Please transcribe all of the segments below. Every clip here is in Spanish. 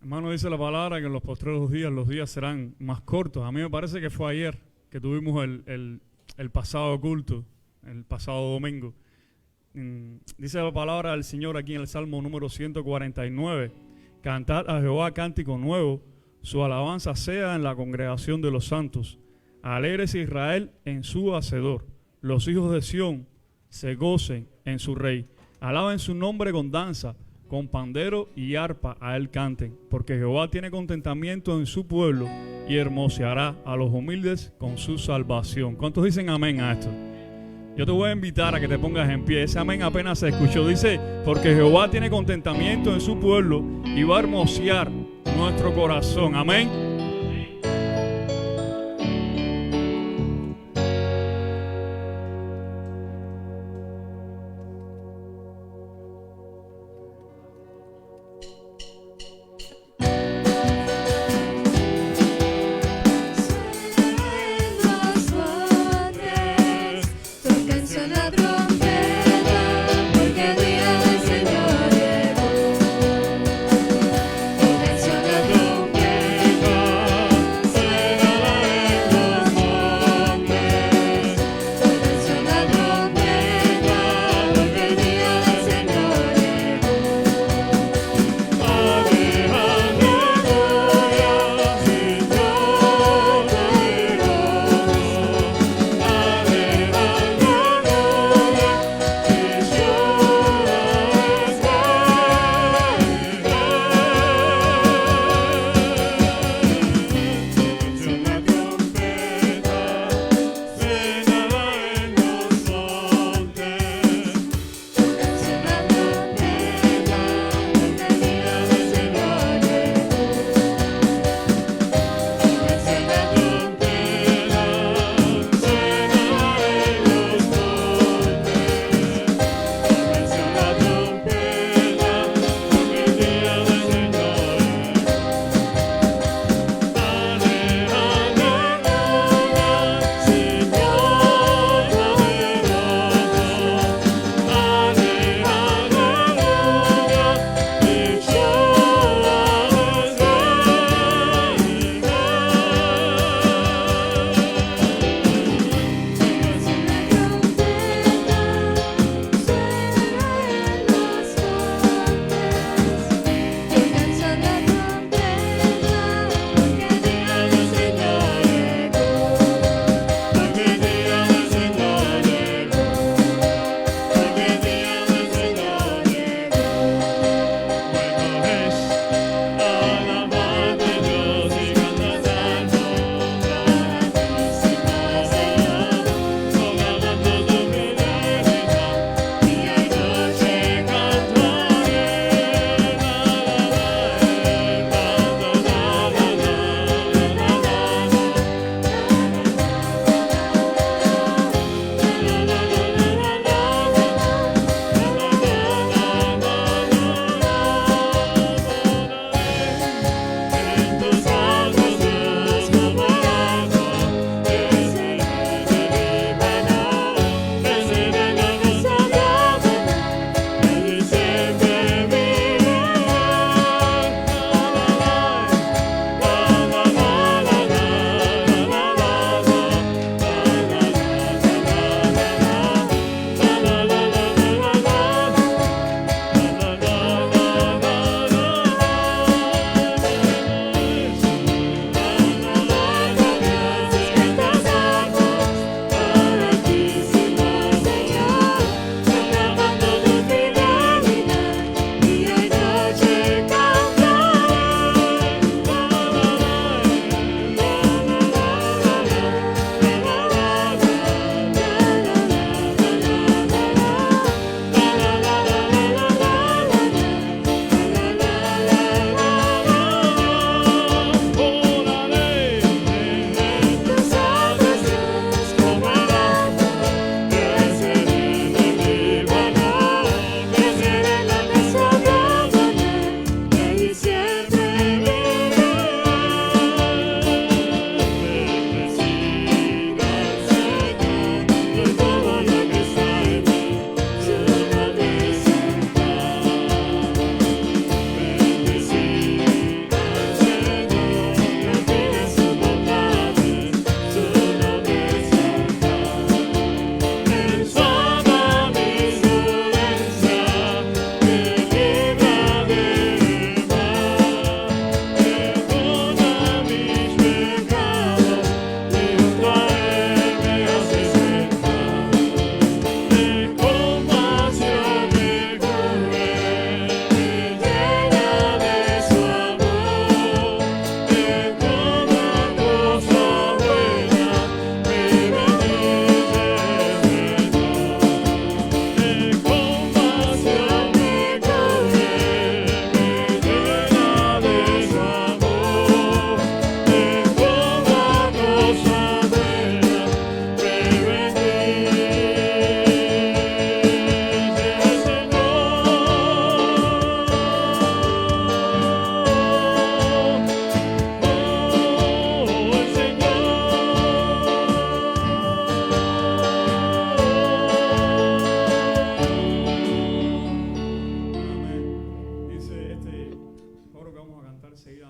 Hermano, dice la palabra que en los postreros días los días serán más cortos. A mí me parece que fue ayer que tuvimos el pasado culto, el pasado domingo. Dice la palabra del Señor aquí en el Salmo número 149. Cantad a Jehová cántico nuevo, su alabanza sea en la congregación de los santos. Alégrese Israel en su Hacedor. Los hijos de Sión se gocen en su Rey. Alaben su nombre con danza, con pandero y arpa a él canten, porque Jehová tiene contentamiento en su pueblo y hermoseará a los humildes con su salvación. ¿Cuántos dicen amén a esto? Yo te voy a invitar a que te pongas en pie. Ese amén apenas se escuchó. Dice, porque Jehová tiene contentamiento en su pueblo y va a hermosear nuestro corazón. Amén.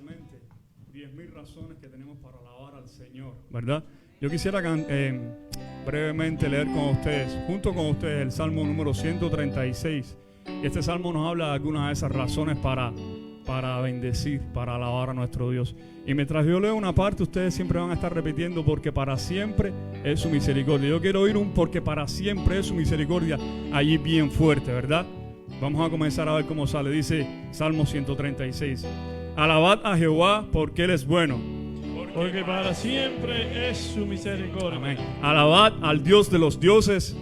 mente 10.000 razones que tenemos para alabar al Señor, ¿verdad? Yo quisiera brevemente leer con ustedes, junto con ustedes, el Salmo número 136. Y este Salmo nos habla de algunas de esas razones para bendecir, para alabar a nuestro Dios. Y mientras yo leo una parte, ustedes siempre van a estar repitiendo porque para siempre es su misericordia. Yo quiero oír un porque para siempre es su misericordia allí bien fuerte, ¿verdad? Vamos a comenzar a ver cómo sale. Dice Salmo 136. Alabad a Jehová porque Él es bueno. Porque para siempre es su misericordia. Amén. Alabad al Dios de los dioses.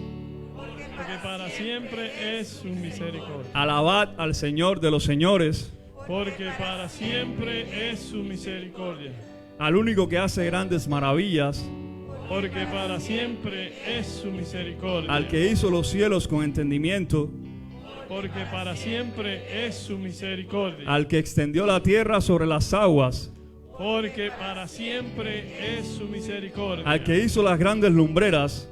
Porque para siempre es su misericordia. Alabad al Señor de los señores. Porque para siempre es su misericordia. Al único que hace grandes maravillas. Porque para siempre es su misericordia. Al que hizo los cielos con entendimiento. Porque para siempre es su misericordia. Al que extendió la tierra sobre las aguas. Porque para siempre es su misericordia. Al que hizo las grandes lumbreras.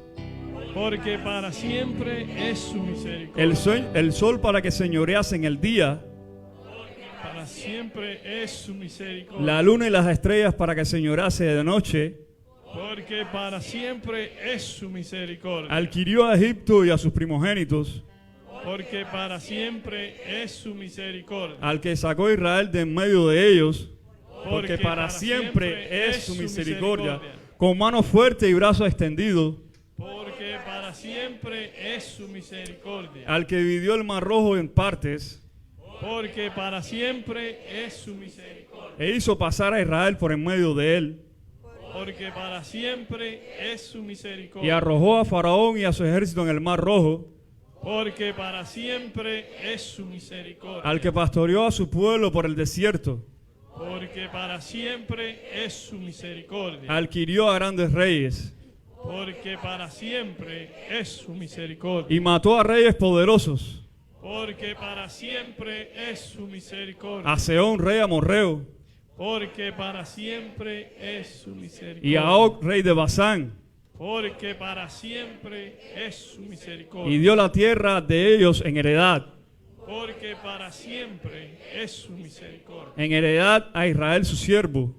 Porque para siempre es su misericordia. El sol para que señorease en el día. Para siempre es su misericordia. La luna y las estrellas para que señorease de noche. Porque para siempre es su misericordia. Al que hirió a Egipto y a sus primogénitos. Porque para siempre es su misericordia. Al que sacó a Israel de en medio de ellos. Porque para siempre es su misericordia. Con mano fuerte y brazo extendido. Porque para siempre es su misericordia. Al que dividió el mar rojo en partes. Porque para siempre es su misericordia. E hizo pasar a Israel por en medio de él. Porque para siempre es su misericordia. Y arrojó a Faraón y a su ejército en el mar rojo. Porque para siempre es su misericordia. Al que pastoreó a su pueblo por el desierto. Porque para siempre es su misericordia. Al que hirió a grandes reyes. Porque para siempre es su misericordia. Y mató a reyes poderosos. Porque para siempre es su misericordia. A Sehón, rey amorreo. Porque para siempre es su misericordia. Y a Og, rey de Basán. Porque para siempre es su misericordia. Y dio la tierra de ellos en heredad. Porque para siempre es su misericordia. En heredad a Israel su siervo.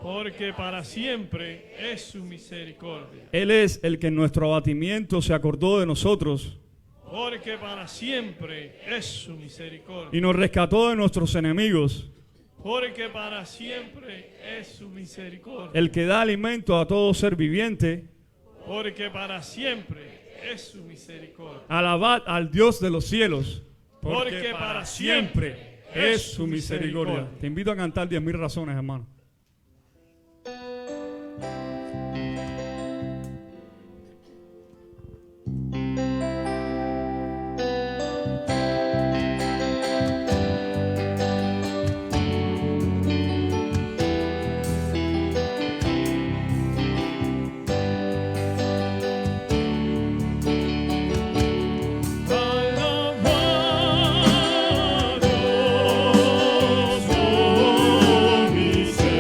Porque para siempre es su misericordia. Él es el que en nuestro abatimiento se acordó de nosotros. Porque para siempre es su misericordia. Y nos rescató de nuestros enemigos. Porque para siempre es su misericordia. El que da alimento a todo ser viviente. Porque para siempre es su misericordia. Alabad al Dios de los cielos. Porque para siempre es su misericordia. Te invito a cantar 10.000 razones, hermano. Alabado, oh, misericordia.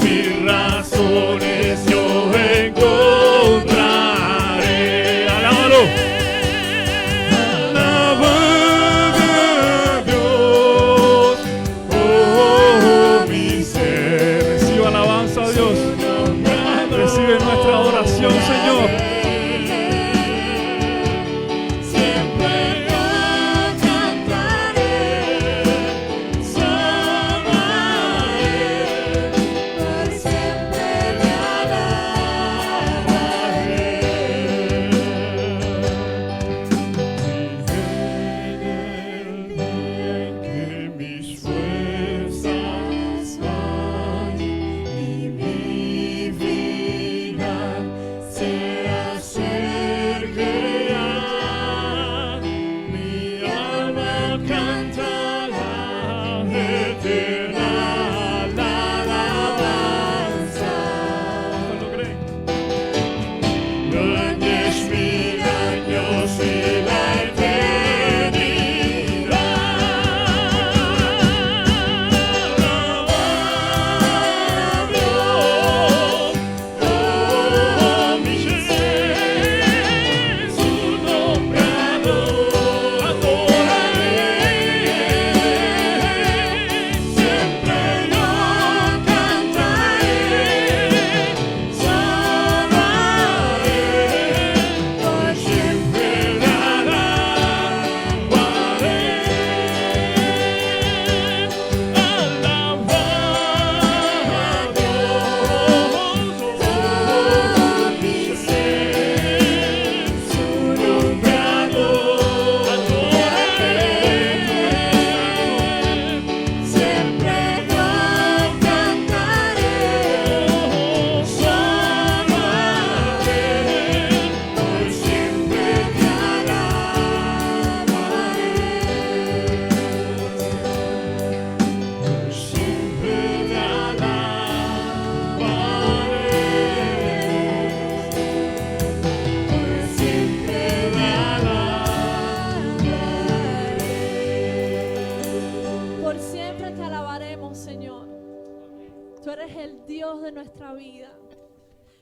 mis razones yo encontraré. Alábalo. Alabad a Dios, oh mi ser. Recibe alabanza a Dios. Recibe nuestra adoración, Señor.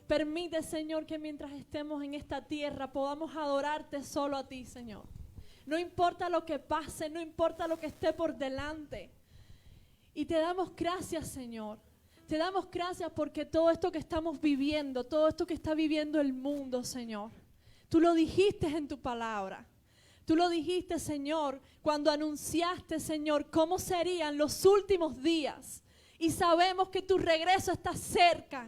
Permite, Señor, que mientras estemos en esta tierra podamos adorarte solo a ti, Señor. No importa lo que pase, no importa lo que esté por delante. Y te damos gracias, Señor. Te damos gracias porque todo esto que estamos viviendo, todo esto que está viviendo el mundo, Señor, tú lo dijiste en tu palabra. Tú lo dijiste, Señor, cuando anunciaste, Señor, cómo serían los últimos días. Y sabemos que tu regreso está cerca.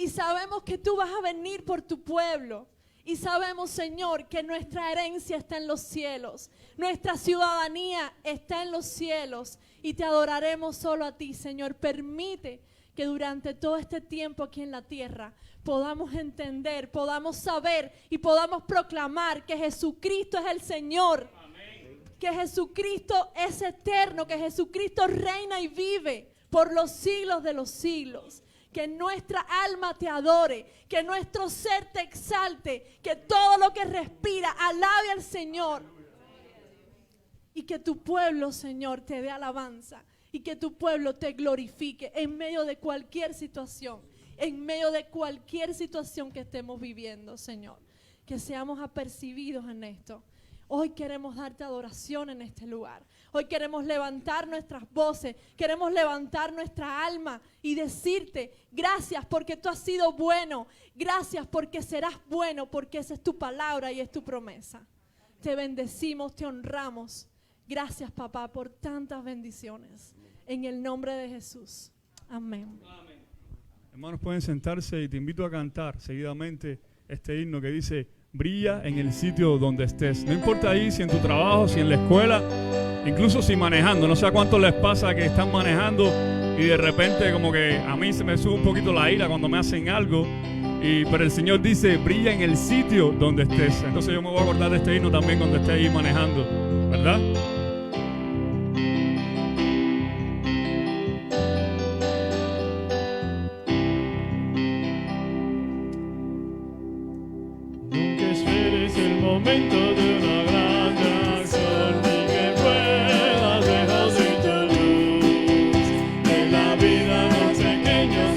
Y sabemos que tú vas a venir por tu pueblo. Y sabemos, Señor, que nuestra herencia está en los cielos. Nuestra ciudadanía está en los cielos. Y te adoraremos solo a ti, Señor. Permite que durante todo este tiempo aquí en la tierra podamos entender, podamos saber y podamos proclamar que Jesucristo es el Señor. Amén. Que Jesucristo es eterno, que Jesucristo reina y vive por los siglos de los siglos. Que nuestra alma te adore, que nuestro ser te exalte, que todo lo que respira alabe al Señor. Y que tu pueblo, Señor, te dé alabanza. Y que tu pueblo te glorifique en medio de cualquier situación. En medio de cualquier situación que estemos viviendo, Señor. Que seamos apercibidos en esto. Hoy queremos darte adoración en este lugar. Hoy queremos levantar nuestras voces, queremos levantar nuestra alma y decirte gracias porque tú has sido bueno, gracias porque serás bueno, porque esa es tu palabra y es tu promesa. Te bendecimos, te honramos. Gracias, papá, por tantas bendiciones. En el nombre de Jesús. Amén. Amén. Hermanos, pueden sentarse y te invito a cantar seguidamente este himno que dice: brilla en el sitio donde estés. No importa ahí, si en tu trabajo, si en la escuela, incluso si manejando. No sé a cuántos les pasa que están manejando y de repente como que a mí se me sube un poquito la ira cuando me hacen algo. Pero el Señor dice: brilla en el sitio donde estés. Entonces yo me voy a acordar de este himno también cuando esté ahí manejando, ¿verdad? Momento de una gran acción y que puedas dejar sin tu luz en la vida los pequeños.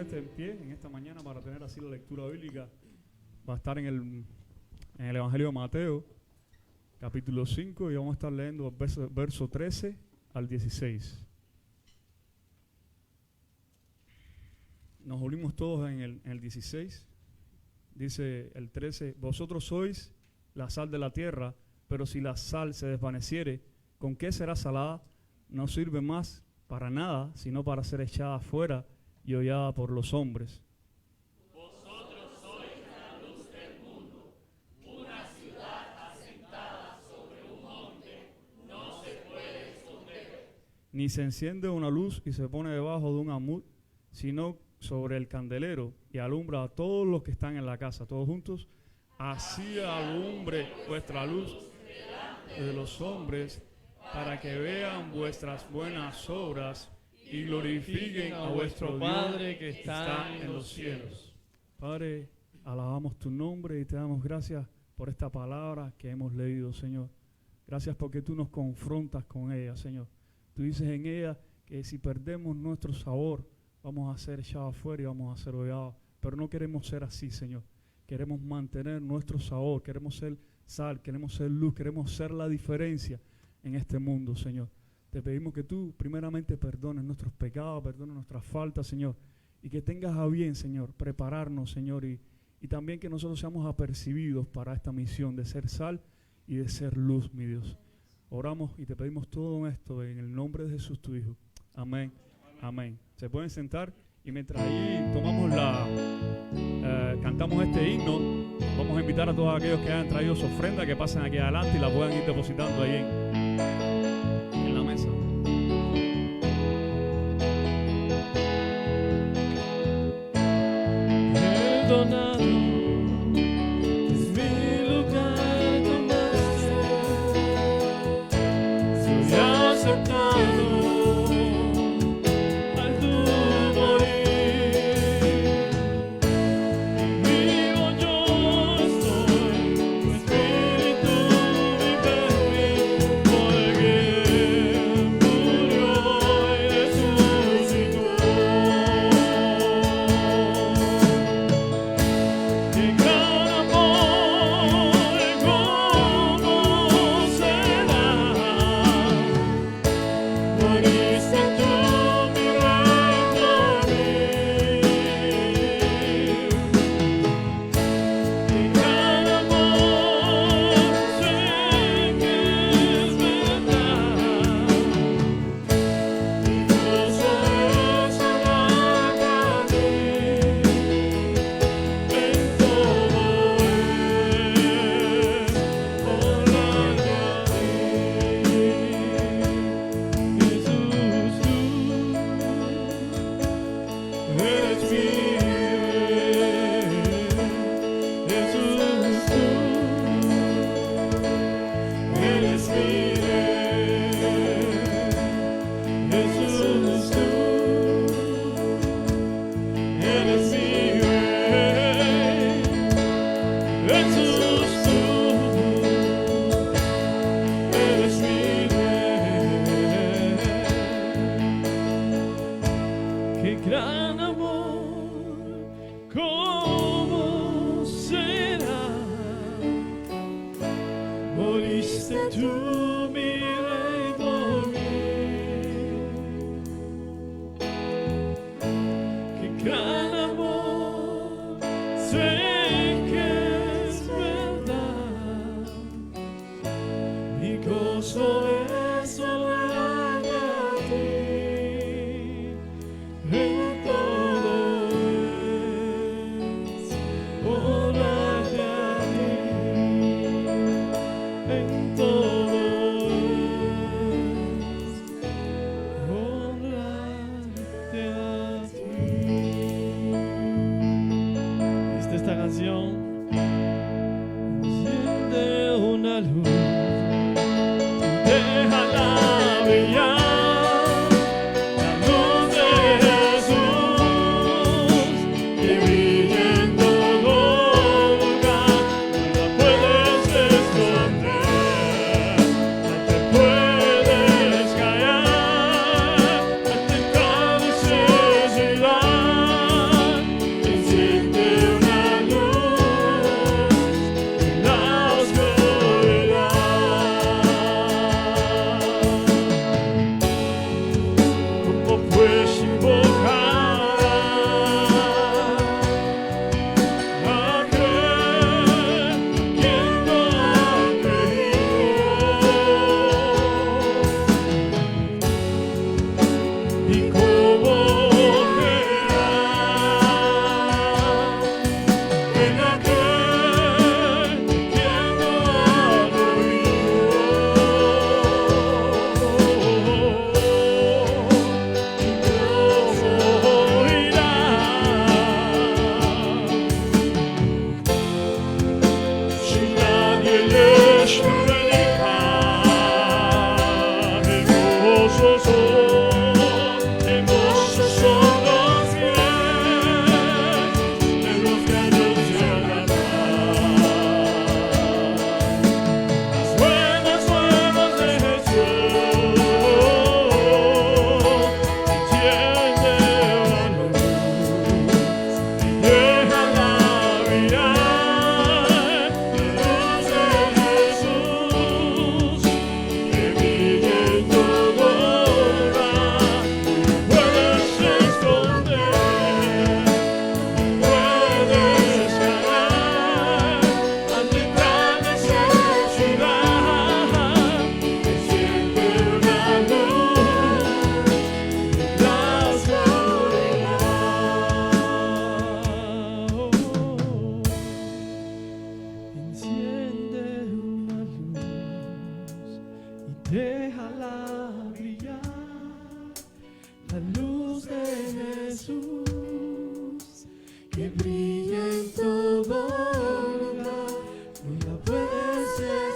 ponerte en pie en esta mañana para tener así la lectura bíblica. Va a estar en el Evangelio de Mateo, capítulo 5, y vamos a estar leyendo verso 13 al 16. Nos unimos todos en el 16. Dice el 13: vosotros sois la sal de la tierra, pero si la sal se desvaneciere, ¿con qué será salada? No sirve más para nada, sino para ser echada afuera y hollada por los hombres. Vosotros sois la luz del mundo. Una ciudad asentada sobre un monte no se puede esconder. Ni se enciende una luz y se pone debajo de un almud, sino sobre el candelero, y alumbra a todos los que están en la casa. Todos juntos: así alumbre vuestra luz de los hombres, para que vean vuestras buenas obras y glorifiquen a vuestro Padre que está en los cielos. Padre, alabamos tu nombre y te damos gracias por esta palabra que hemos leído, Señor. Gracias porque tú nos confrontas con ella, Señor. Tú dices en ella que si perdemos nuestro sabor, vamos a ser echados afuera y vamos a ser hollados. Pero no queremos ser así, Señor. Queremos mantener nuestro sabor, queremos ser sal, queremos ser luz, queremos ser la diferencia en este mundo, Señor. Te pedimos que tú primeramente perdones nuestros pecados, perdones nuestras faltas, Señor, y que tengas a bien, Señor, prepararnos, Señor, y también que nosotros seamos apercibidos para esta misión de ser sal y de ser luz, mi Dios. Oramos y te pedimos todo esto en el nombre de Jesús, tu Hijo. Amén. Amén. Se pueden sentar y mientras ahí cantamos este himno, vamos a invitar a todos aquellos que hayan traído su ofrenda que pasen aquí adelante y la puedan ir depositando ahí en la mesa. Perdonado es mi lugar tomaste, soy aceptado. que brilla en todo lugar, no la puedes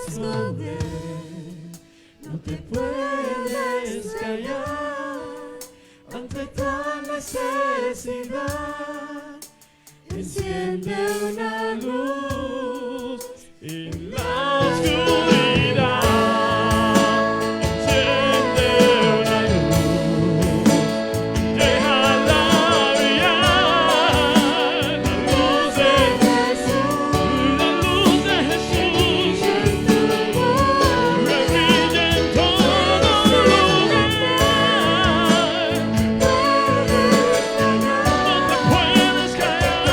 esconder, no te puedes callar ante tal necesidad. Enciende una luz en la oscuridad. Enciende una luz, déjala brillar. La luz de Jesús, la luz de Jesús, que brilla en todo lugar. No te puedes callar.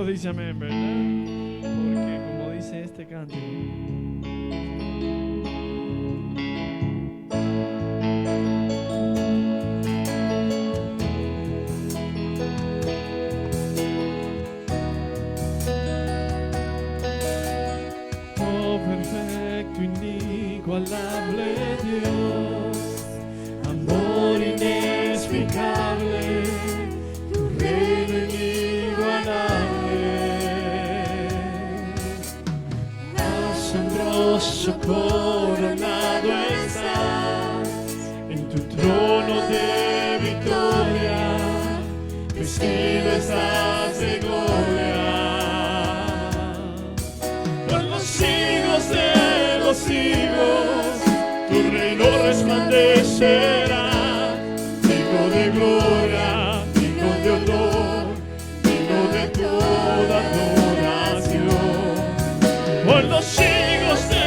Dice amén, ¿verdad? Porque como dice este canto, oh perfecto, inigualable Dios, amor inexplicable, tu reino inigualable. Asombroso coronado estás en tu trono de victoria, vestido estás de gloria. Por los siglos de los siglos, tu reino resplandecerá, digno de gloria, digno de honor, digno de toda adoración. Por los siglos de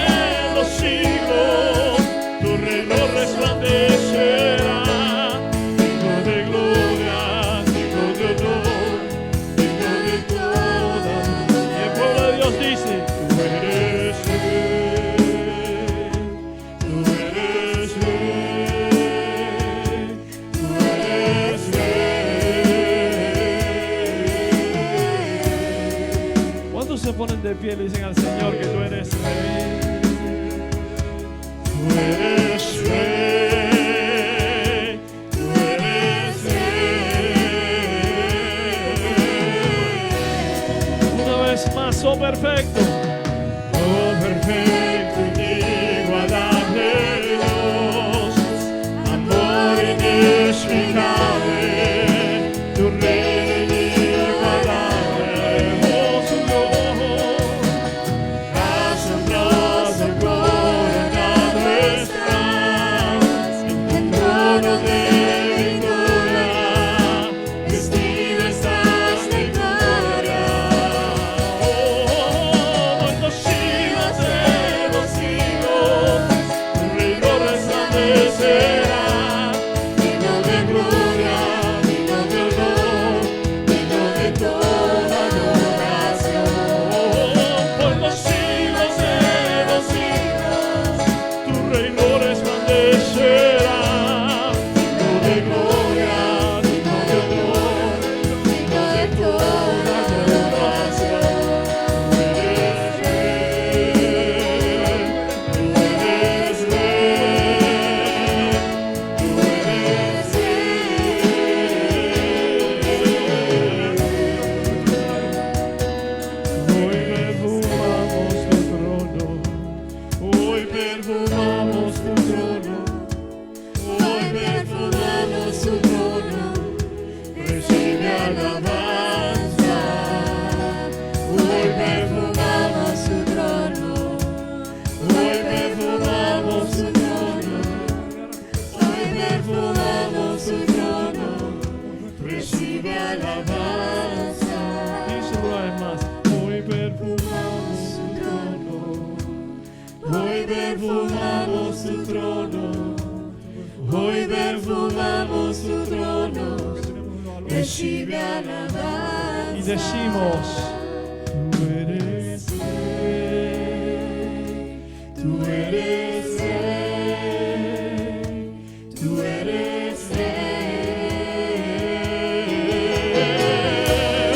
los siglos, tu reino resplandecerá, digno de gloria, digno de honor, digno de toda adoración. Y el pueblo de Dios dice: tú eres rey, tú eres rey, tú eres rey. ¿Cuántos se ponen de pie y le dicen al Señor que tú eres rey? Tú eres rey, tú eres rey. Una vez más, oh perfecto, inigualable Dios, amor inexplicable, tu reino inigualable, hermoso Dios, asombroso coronado estás en tu trono de victoria, vestido estás de gloria. En los siglos de los siglos, tu reino resplandecerá, digno de gloria, digno de honor, digno de toda adoración. Por los siglos de los siglos, tu reino resplandecerá, digno de gloria, digno de honor, digno de toda adoración. Tú eres rey, tú eres rey, tú eres rey. Hoy perfumamos tu trono, hoy perfumamos tu trono, recibe alabanza. Hoy perfumamos tu trono, hoy perfumamos tu trono, hoy perfumamos tu trono, recibe alabanza. Díselo una vez más. Hoy perfumamos tu trono, hoy perfumamos tu trono, hoy perfumamos tu trono, recibe alabanza. Y decimos: tú eres rey, tú eres rey, tú eres rey.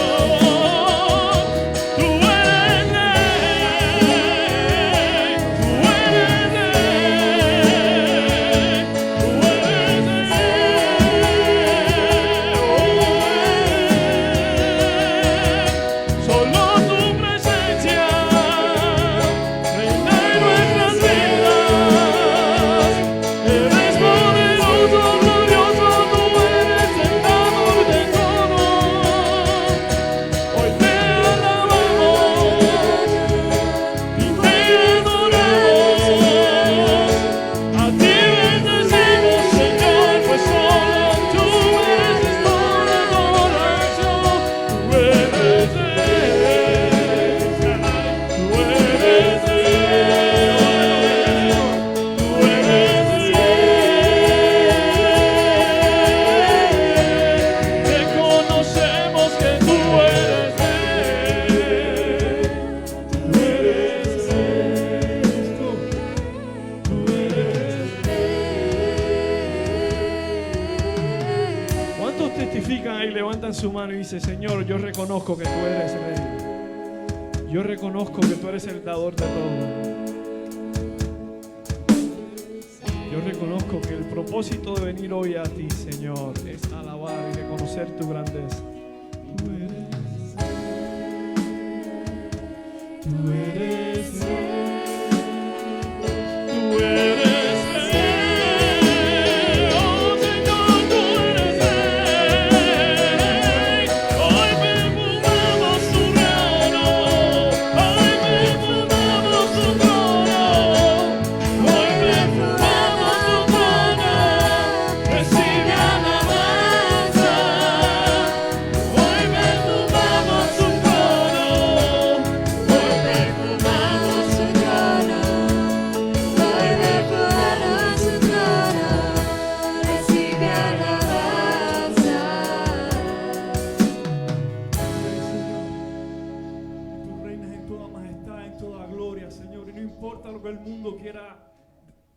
Oh, dice: Señor, yo reconozco que tú eres Rey. Yo reconozco que tú eres el dador de todo. Yo reconozco que el propósito de venir hoy a ti, Señor, es alabar y reconocer tu grandeza. Tú eres Rey. Tú eres Rey. Oh Señor, tú eres Rey. Hoy perfumamos tu trono. Hoy perfumamos tu trono. Hoy perfumamos tu trono. Recibe alabanza. Hoy perfumamos tu trono. Hoy perfumamos tu trono. Hoy perfumamos tu trono. Recibe alabanza. Tú reinas en toda majestad, en toda gloria, Señor. Y no importa lo que el mundo quiera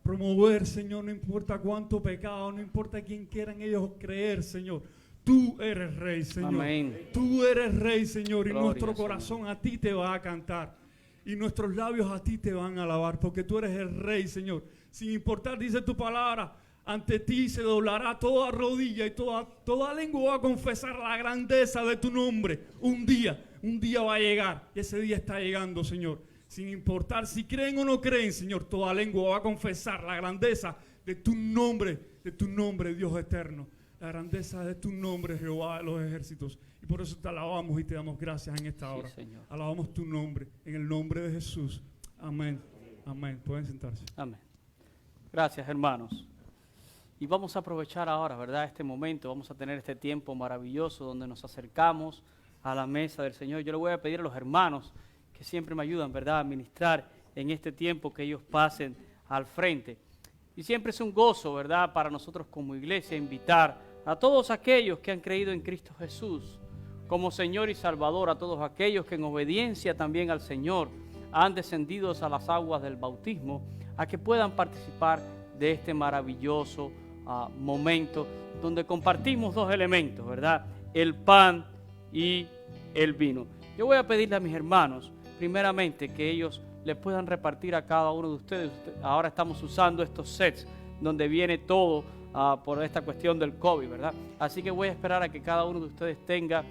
promover, Señor. No importa cuánto pecado, no importa quién quieran ellos creer, Señor. Tú eres Rey, Señor. Amén. Tú eres Rey, Señor. Y Gloria, nuestro corazón a ti te va a cantar. Y nuestros labios a ti te van a alabar. Porque tú eres el Rey, Señor. Sin importar, dice tu palabra, ante ti se doblará toda rodilla y toda lengua va a confesar la grandeza de tu nombre. Un día va a llegar. Y ese día está llegando, Señor. Sin importar si creen o no creen, Señor, toda lengua va a confesar la grandeza de tu nombre, Dios eterno. La grandeza de tu nombre, Jehová de los ejércitos. Y por eso te alabamos y te damos gracias en esta hora. Señor. Alabamos tu nombre, en el nombre de Jesús. Amén. Amén. Pueden sentarse. Amén. Gracias, hermanos. Y vamos a aprovechar ahora, ¿verdad? Este momento, vamos a tener este tiempo maravilloso donde nos acercamos a la mesa del Señor. Yo le voy a pedir a los hermanos que siempre me ayudan, ¿verdad?, a ministrar en este tiempo, que ellos pasen al frente. Y siempre es un gozo, ¿verdad?, para nosotros como iglesia invitar a todos aquellos que han creído en Cristo Jesús como Señor y Salvador, a todos aquellos que en obediencia también al Señor han descendido a las aguas del bautismo, a que puedan participar de este maravilloso momento donde compartimos dos elementos, ¿verdad?, el pan y el vino. Yo voy a pedirle a mis hermanos, primeramente, que ellos le puedan repartir a cada uno de ustedes. Ahora estamos usando estos sets donde viene todo por esta cuestión del COVID, ¿verdad? Así que voy a esperar a que cada uno de ustedes tenga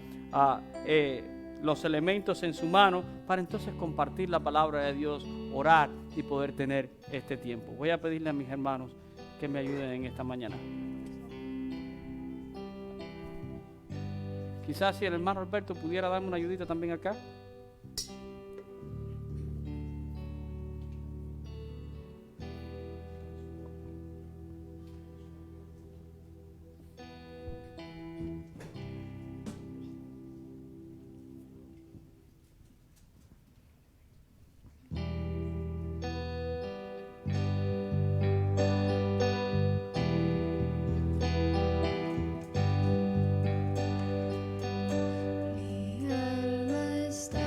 los elementos en su mano para entonces compartir la palabra de Dios, orar y poder tener este tiempo. Voy a pedirle a mis hermanos que me ayuden en esta mañana. Quizás si el hermano Alberto pudiera darme una ayudita también acá. Mi alma está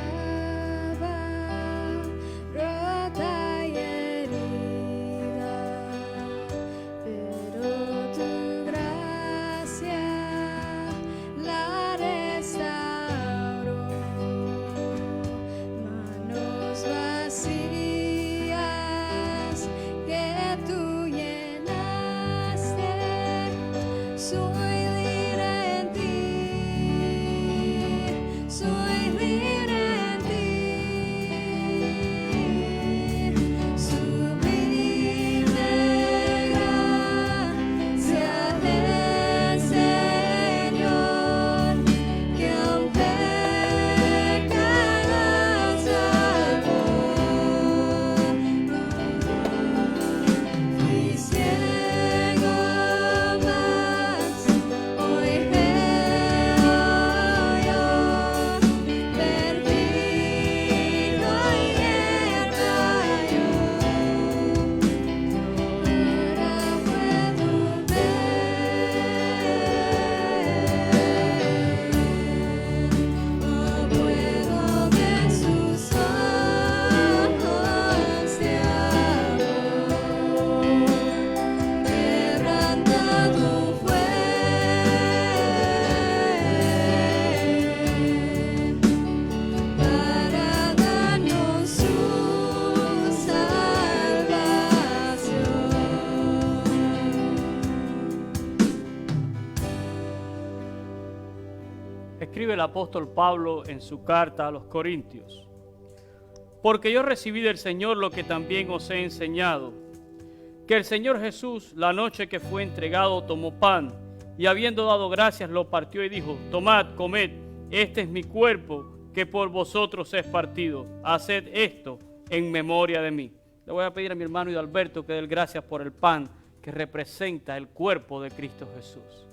escribe el apóstol Pablo en su carta a los Corintios. Porque yo recibí del Señor lo que también os he enseñado, que el Señor Jesús, la noche que fue entregado, tomó pan, y habiendo dado gracias, lo partió y dijo: tomad, comed, este es mi cuerpo, que por vosotros es partido. Haced esto en memoria de mí. Le voy a pedir a mi hermano Hidalberto que dé gracias por el pan que representa el cuerpo de Cristo Jesús.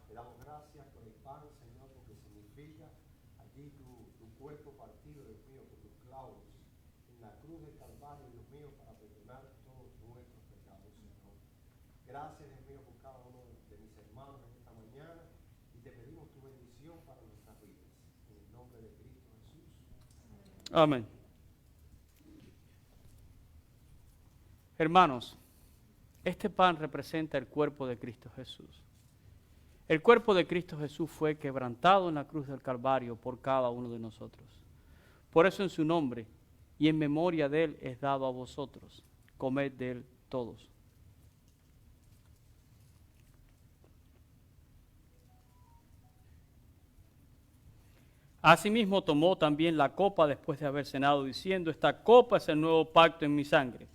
Te damos gracias por el pan, Señor, porque significa allí tu cuerpo partido, Dios mío, por tus clavos en la cruz del Calvario, Dios mío, para perdonar todos nuestros pecados, Señor. Gracias, Dios mío, por cada uno de mis hermanos en esta mañana, y te pedimos tu bendición para nuestras vidas. En el nombre de Cristo Jesús. Amén. Hermanos, este pan representa el cuerpo de Cristo Jesús. El cuerpo de Cristo Jesús fue quebrantado en la cruz del Calvario por cada uno de nosotros. Por eso en su nombre y en memoria de él es dado a vosotros. Comed de él todos. Asimismo tomó también la copa después de haber cenado, diciendo: esta copa es el nuevo pacto en mi sangre.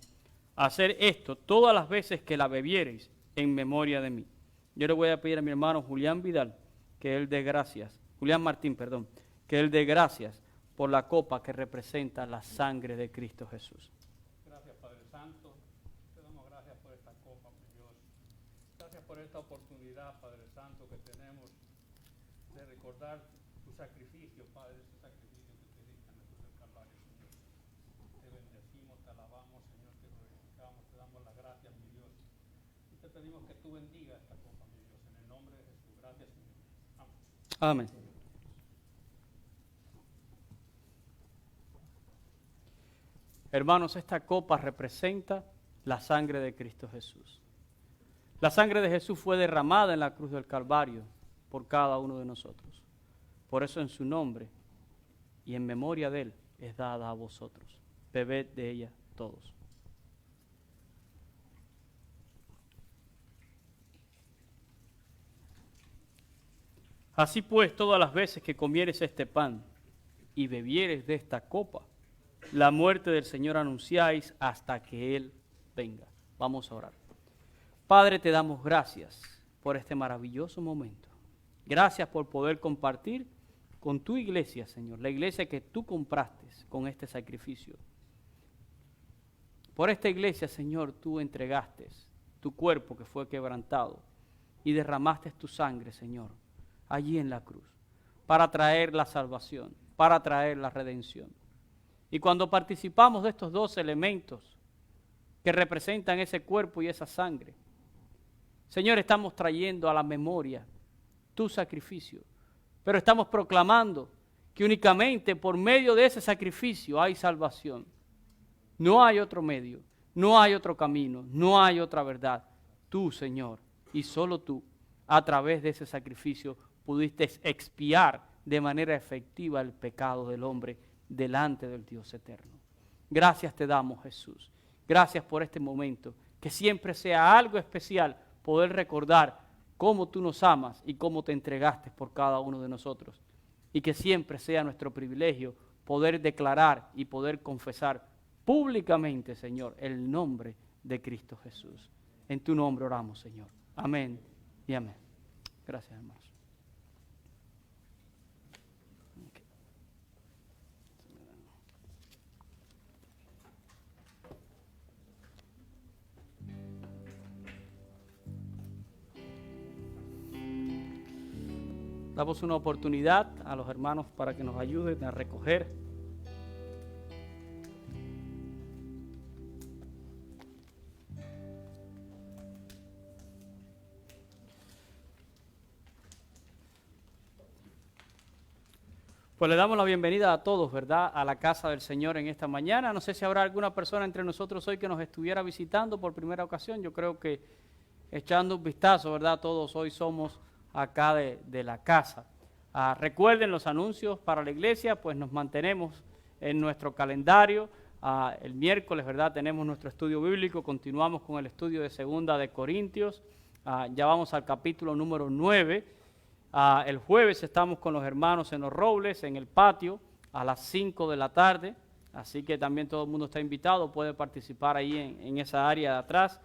Hacer esto todas las veces que la bebiereis en memoria de mí. Yo le voy a pedir a mi hermano Julián Vidal que él dé gracias, Julián Martín, perdón, que él dé gracias por la copa que representa la sangre de Cristo Jesús. Gracias, Padre Santo. Te damos gracias por esta copa, Señor. Gracias por esta oportunidad, Padre Santo, que tenemos de recordar tu sacrificio, Padre, ese sacrificio que te diste en la cruz del Calvario, Señor. Te bendecimos, te alabamos, Señor, te glorificamos, te damos las gracias, mi Dios. Y te pedimos que tú bendigas esta copa, mi Dios, en el nombre de Jesús. Gracias, Señor. Amén. Amén. Hermanos, esta copa representa la sangre de Cristo Jesús. La sangre de Jesús fue derramada en la cruz del Calvario por cada uno de nosotros. Por eso en su nombre y en memoria de él es dada a vosotros. Bebed de ella todos. Así pues, todas las veces que comieres este pan y bebieres de esta copa, la muerte del Señor anunciáis hasta que Él venga. Vamos a orar. Padre, te damos gracias por este maravilloso momento. Gracias por poder compartir con tu iglesia, Señor, la iglesia que tú compraste con este sacrificio. Por esta iglesia, Señor, tú entregaste tu cuerpo que fue quebrantado y derramaste tu sangre, Señor, allí en la cruz, para traer la salvación, para traer la redención. Y cuando participamos de estos dos elementos que representan ese cuerpo y esa sangre, Señor, estamos trayendo a la memoria tu sacrificio, pero estamos proclamando que únicamente por medio de ese sacrificio hay salvación. No hay otro medio, no hay otro camino, no hay otra verdad. Tú, Señor, y solo tú, a través de ese sacrificio, pudiste expiar de manera efectiva el pecado del hombre delante del Dios eterno. Gracias te damos, Jesús. Gracias por este momento. Que siempre sea algo especial poder recordar cómo tú nos amas y cómo te entregaste por cada uno de nosotros. Y que siempre sea nuestro privilegio poder declarar y poder confesar públicamente, Señor, el nombre de Cristo Jesús. En tu nombre oramos, Señor. Amén y amén. Gracias, hermanos. Damos una oportunidad a los hermanos para que nos ayuden a recoger. Pues le damos la bienvenida a todos, ¿verdad?, a la casa del Señor en esta mañana. No sé si habrá alguna persona entre nosotros hoy que nos estuviera visitando por primera ocasión. Yo creo que echando un vistazo, ¿verdad? Todos hoy somos acá de la casa. Recuerden los anuncios para la iglesia, pues nos mantenemos en nuestro calendario. El miércoles, ¿verdad? Tenemos nuestro estudio bíblico, continuamos con el estudio de 2 de Corintios, ya vamos al capítulo número 9. El jueves estamos con los hermanos en los Robles, en el patio, a las 5 de la tarde, así que también todo el mundo está invitado, puede participar ahí en esa área de atrás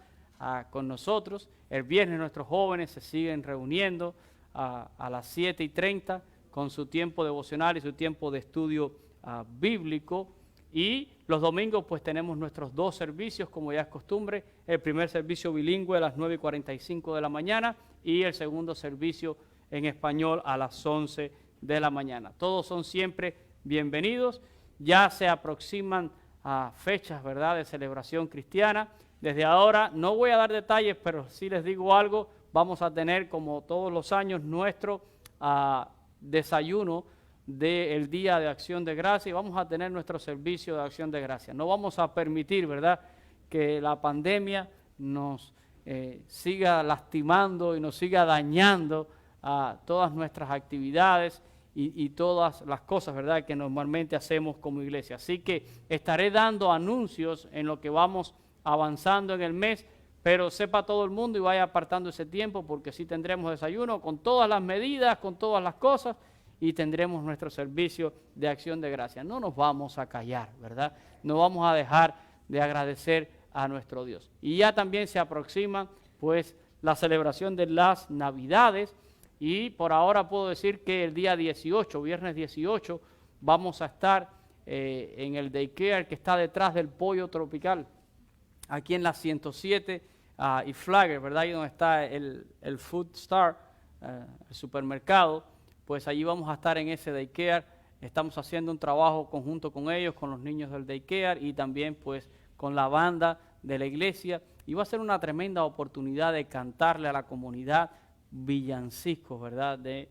con nosotros. El viernes nuestros jóvenes se siguen reuniendo a las 7:30 con su tiempo devocional y su tiempo de estudio bíblico. Y los domingos pues tenemos nuestros 2 servicios, como ya es costumbre, el primer servicio bilingüe a las 9:45 de la mañana y el segundo servicio en español a las 11 de la mañana. Todos son siempre bienvenidos. Ya se aproximan fechas, ¿verdad?, de celebración cristiana. Desde ahora no voy a dar detalles, pero sí les digo algo. Vamos a tener, como todos los años, nuestro desayuno del Día de Acción de Gracia y vamos a tener nuestro servicio de Acción de Gracia. No vamos a permitir, ¿verdad?, que la pandemia nos siga lastimando y nos siga dañando todas nuestras actividades y todas las cosas, ¿verdad?, que normalmente hacemos como iglesia. Así que estaré dando anuncios en lo que vamos avanzando en el mes, pero sepa todo el mundo y vaya apartando ese tiempo porque sí tendremos desayuno con todas las medidas, con todas las cosas y tendremos nuestro servicio de Acción de Gracia. No nos vamos a callar, ¿verdad? No vamos a dejar de agradecer a nuestro Dios. Y ya también se aproxima pues la celebración de las Navidades y por ahora puedo decir que el día 18, viernes 18, vamos a estar en el daycare que está detrás del Pollo Tropical, aquí en la 107 y Flagler, ¿verdad? Ahí donde está el Food Star, el supermercado, pues allí vamos a estar en ese daycare. Estamos haciendo un trabajo conjunto con ellos, con los niños del daycare y también pues con la banda de la iglesia. Y va a ser una tremenda oportunidad de cantarle a la comunidad villancicos, ¿verdad?, de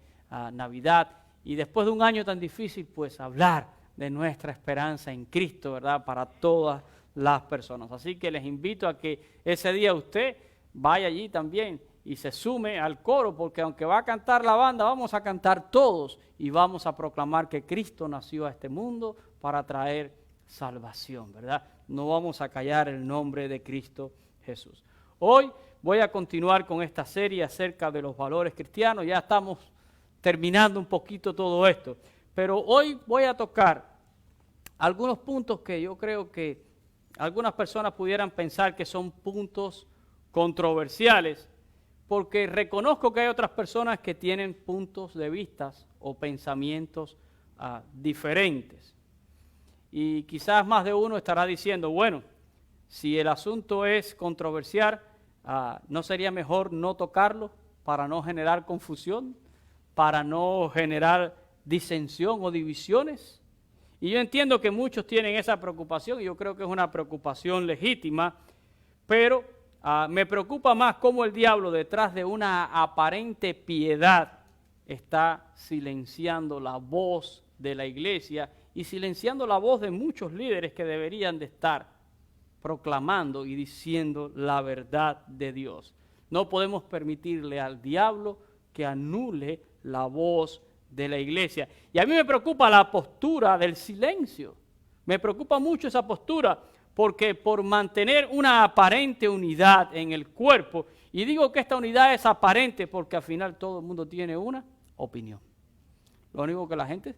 Navidad. Y después de un año tan difícil, pues hablar de nuestra esperanza en Cristo, ¿verdad?, para todas las personas. Así que les invito a que ese día usted vaya allí también y se sume al coro, porque aunque va a cantar la banda, vamos a cantar todos y vamos a proclamar que Cristo nació a este mundo para traer salvación, ¿verdad? No vamos a callar el nombre de Cristo Jesús. Hoy voy a continuar con esta serie acerca de los valores cristianos. Ya estamos terminando un poquito todo esto, pero hoy voy a tocar algunos puntos que yo creo que algunas personas pudieran pensar que son puntos controversiales, porque reconozco que hay otras personas que tienen puntos de vista o pensamientos diferentes. Y quizás más de uno estará diciendo, bueno, si el asunto es controversial, ¿no sería mejor no tocarlo para no generar confusión, para no generar disensión o divisiones? Y yo entiendo que muchos tienen esa preocupación y yo creo que es una preocupación legítima, pero me preocupa más cómo el diablo detrás de una aparente piedad está silenciando la voz de la iglesia y silenciando la voz de muchos líderes que deberían de estar proclamando y diciendo la verdad de Dios. No podemos permitirle al diablo que anule la voz de la iglesia. Y a mí me preocupa la postura del silencio. Me preocupa mucho esa postura, porque por mantener una aparente unidad en el cuerpo, y digo que esta unidad es aparente porque al final todo el mundo tiene una opinión. Lo único que la gente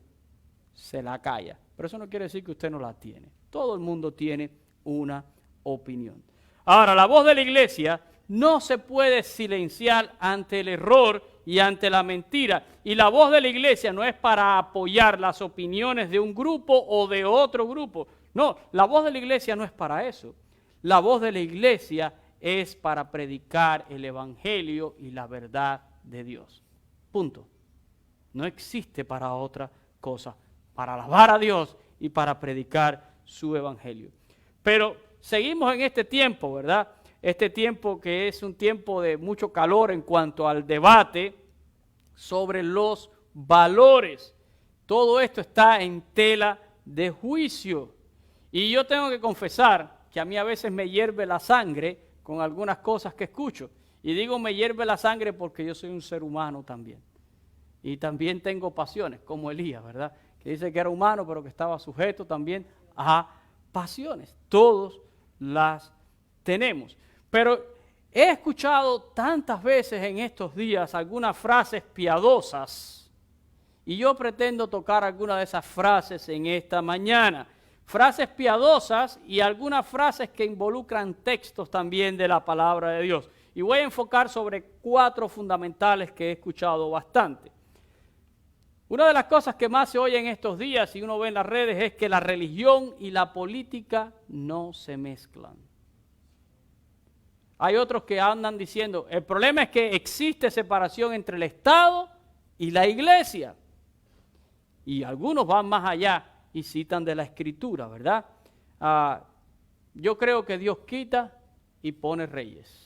se la calla, pero eso no quiere decir que usted no la tiene. Todo el mundo tiene una opinión. Ahora, la voz de la iglesia no se puede silenciar ante el error y ante la mentira. Y la voz de la iglesia no es para apoyar las opiniones de un grupo o de otro grupo. No, la voz de la iglesia no es para eso. La voz de la iglesia es para predicar el evangelio y la verdad de Dios. Punto. No existe para otra cosa, para alabar a Dios y para predicar su evangelio. Pero seguimos en este tiempo, ¿verdad? Este tiempo que es un tiempo de mucho calor en cuanto al debate sobre los valores. Todo esto está en tela de juicio. Y yo tengo que confesar que a mí a veces me hierve la sangre con algunas cosas que escucho. Y digo me hierve la sangre porque yo soy un ser humano también. Y también tengo pasiones, como Elías, ¿verdad? Que dice que era humano, pero que estaba sujeto también a pasiones. Todos las tenemos. Pero he escuchado tantas veces en estos días algunas frases piadosas y yo pretendo tocar algunas de esas frases en esta mañana. Frases piadosas y algunas frases que involucran textos también de la palabra de Dios. Y voy a enfocar sobre 4 fundamentales que he escuchado bastante. Una de las cosas que más se oye en estos días y uno ve en las redes es que la religión y la política no se mezclan. Hay otros que andan diciendo, el problema es que existe separación entre el Estado y la iglesia. Y algunos van más allá y citan de la Escritura, ¿verdad? Yo creo que Dios quita y pone reyes.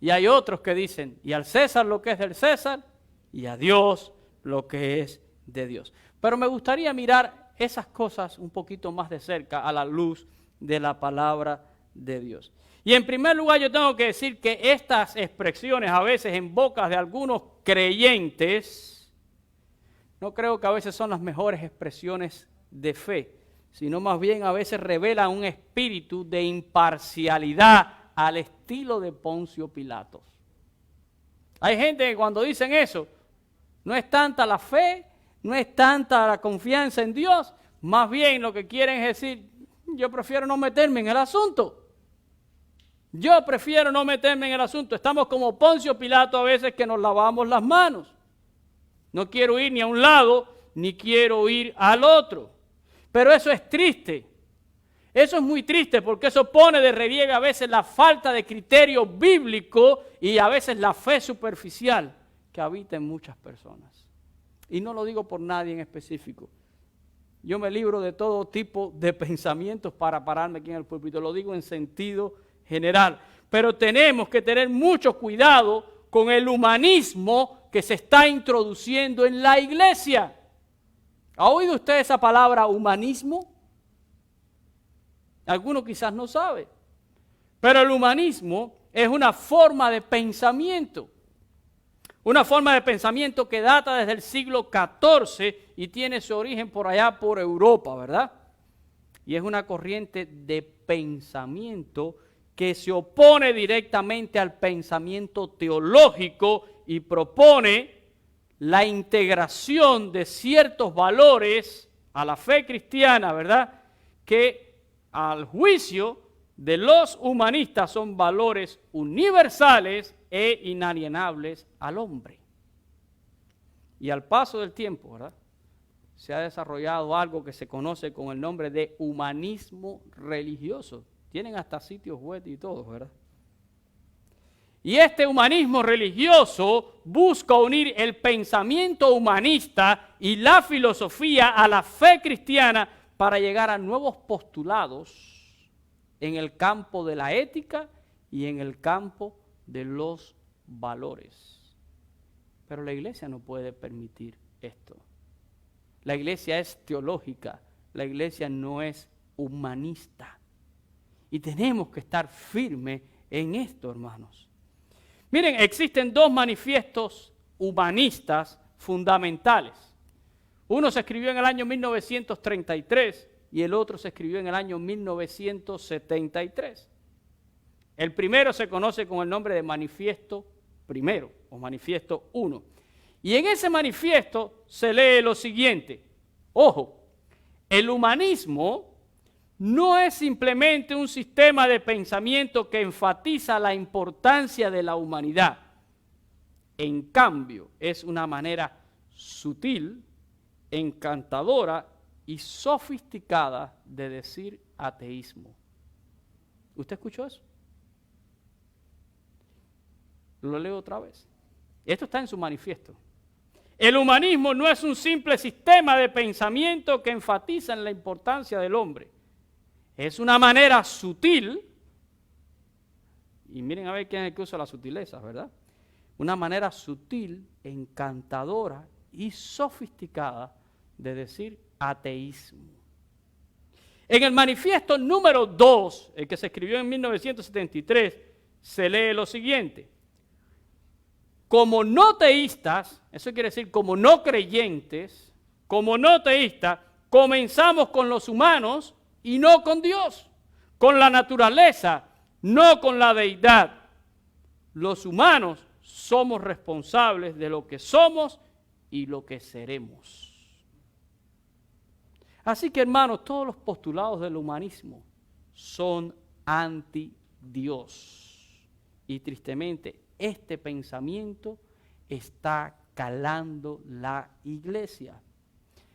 Y hay otros que dicen, y al César lo que es del César, y a Dios lo que es de Dios. Pero me gustaría mirar esas cosas un poquito más de cerca a la luz de la palabra de Dios. Y en primer lugar yo tengo que decir que estas expresiones a veces en bocas de algunos creyentes, no creo que a veces son las mejores expresiones de fe, sino más bien a veces revelan un espíritu de imparcialidad al estilo de Poncio Pilatos. Hay gente que cuando dicen eso, no es tanta la fe, no es tanta la confianza en Dios, más bien lo que quieren es decir, yo prefiero no meterme en el asunto. Yo prefiero no meterme en el asunto. Estamos como Poncio Pilato a veces que nos lavamos las manos. No quiero ir ni a un lado, ni quiero ir al otro. Pero eso es triste. Eso es muy triste porque eso pone de relieve a veces la falta de criterio bíblico y a veces la fe superficial que habita en muchas personas. Y no lo digo por nadie en específico. Yo me libro de todo tipo de pensamientos para pararme aquí en el púlpito. Lo digo en sentido general. Pero tenemos que tener mucho cuidado con el humanismo que se está introduciendo en la iglesia. ¿Ha oído usted esa palabra humanismo? Algunos quizás no saben. Pero el humanismo es una forma de pensamiento. Una forma de pensamiento que data desde el siglo XIV y tiene su origen por allá por Europa, ¿verdad? Y es una corriente de pensamiento que se opone directamente al pensamiento teológico y propone la integración de ciertos valores a la fe cristiana, ¿verdad? Que al juicio de los humanistas son valores universales e inalienables al hombre. Y al paso del tiempo, ¿verdad?, se ha desarrollado algo que se conoce con el nombre de humanismo religioso. Tienen hasta sitios web y todo, ¿verdad? Y este humanismo religioso busca unir el pensamiento humanista y la filosofía a la fe cristiana para llegar a nuevos postulados en el campo de la ética y en el campo de los valores. Pero la iglesia no puede permitir esto. La iglesia es teológica, la iglesia no es humanista. Y tenemos que estar firmes en esto, hermanos. Miren, existen 2 manifiestos humanistas fundamentales. Uno se escribió en el año 1933 y el otro se escribió en el año 1973. El primero se conoce con el nombre de Manifiesto Primero o Manifiesto 1. Y en ese manifiesto se lee lo siguiente. Ojo, el humanismo no es simplemente un sistema de pensamiento que enfatiza la importancia de la humanidad. En cambio, es una manera sutil, encantadora y sofisticada de decir ateísmo. ¿Usted escuchó eso? Lo leo otra vez. Esto está en su manifiesto. El humanismo no es un simple sistema de pensamiento que enfatiza en la importancia del hombre. Es una manera sutil, y miren a ver quién es el que usa la sutileza, ¿verdad? Una manera sutil, encantadora y sofisticada de decir ateísmo. En el manifiesto número 2, el que se escribió en 1973, se lee lo siguiente: como no teístas, eso quiere decir como no creyentes, como no teístas, comenzamos con los humanos y no con Dios, con la naturaleza, no con la deidad. Los humanos somos responsables de lo que somos y lo que seremos. Así que, hermanos, todos los postulados del humanismo son anti-Dios. Y tristemente, este pensamiento está calando la iglesia.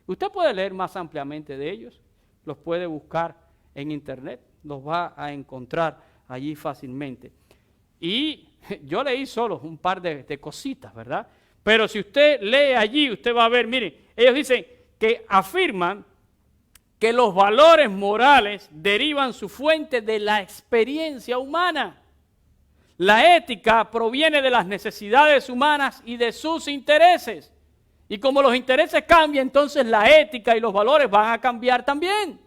Usted puede leer más ampliamente de ellos, los puede buscar en internet, los va a encontrar allí fácilmente. Y yo leí solo un par de cositas, ¿verdad? Pero si usted lee allí, usted va a ver, mire, ellos dicen que afirman que los valores morales derivan su fuente de la experiencia humana. La ética proviene de las necesidades humanas y de sus intereses. Y como los intereses cambian, entonces la ética y los valores van a cambiar también.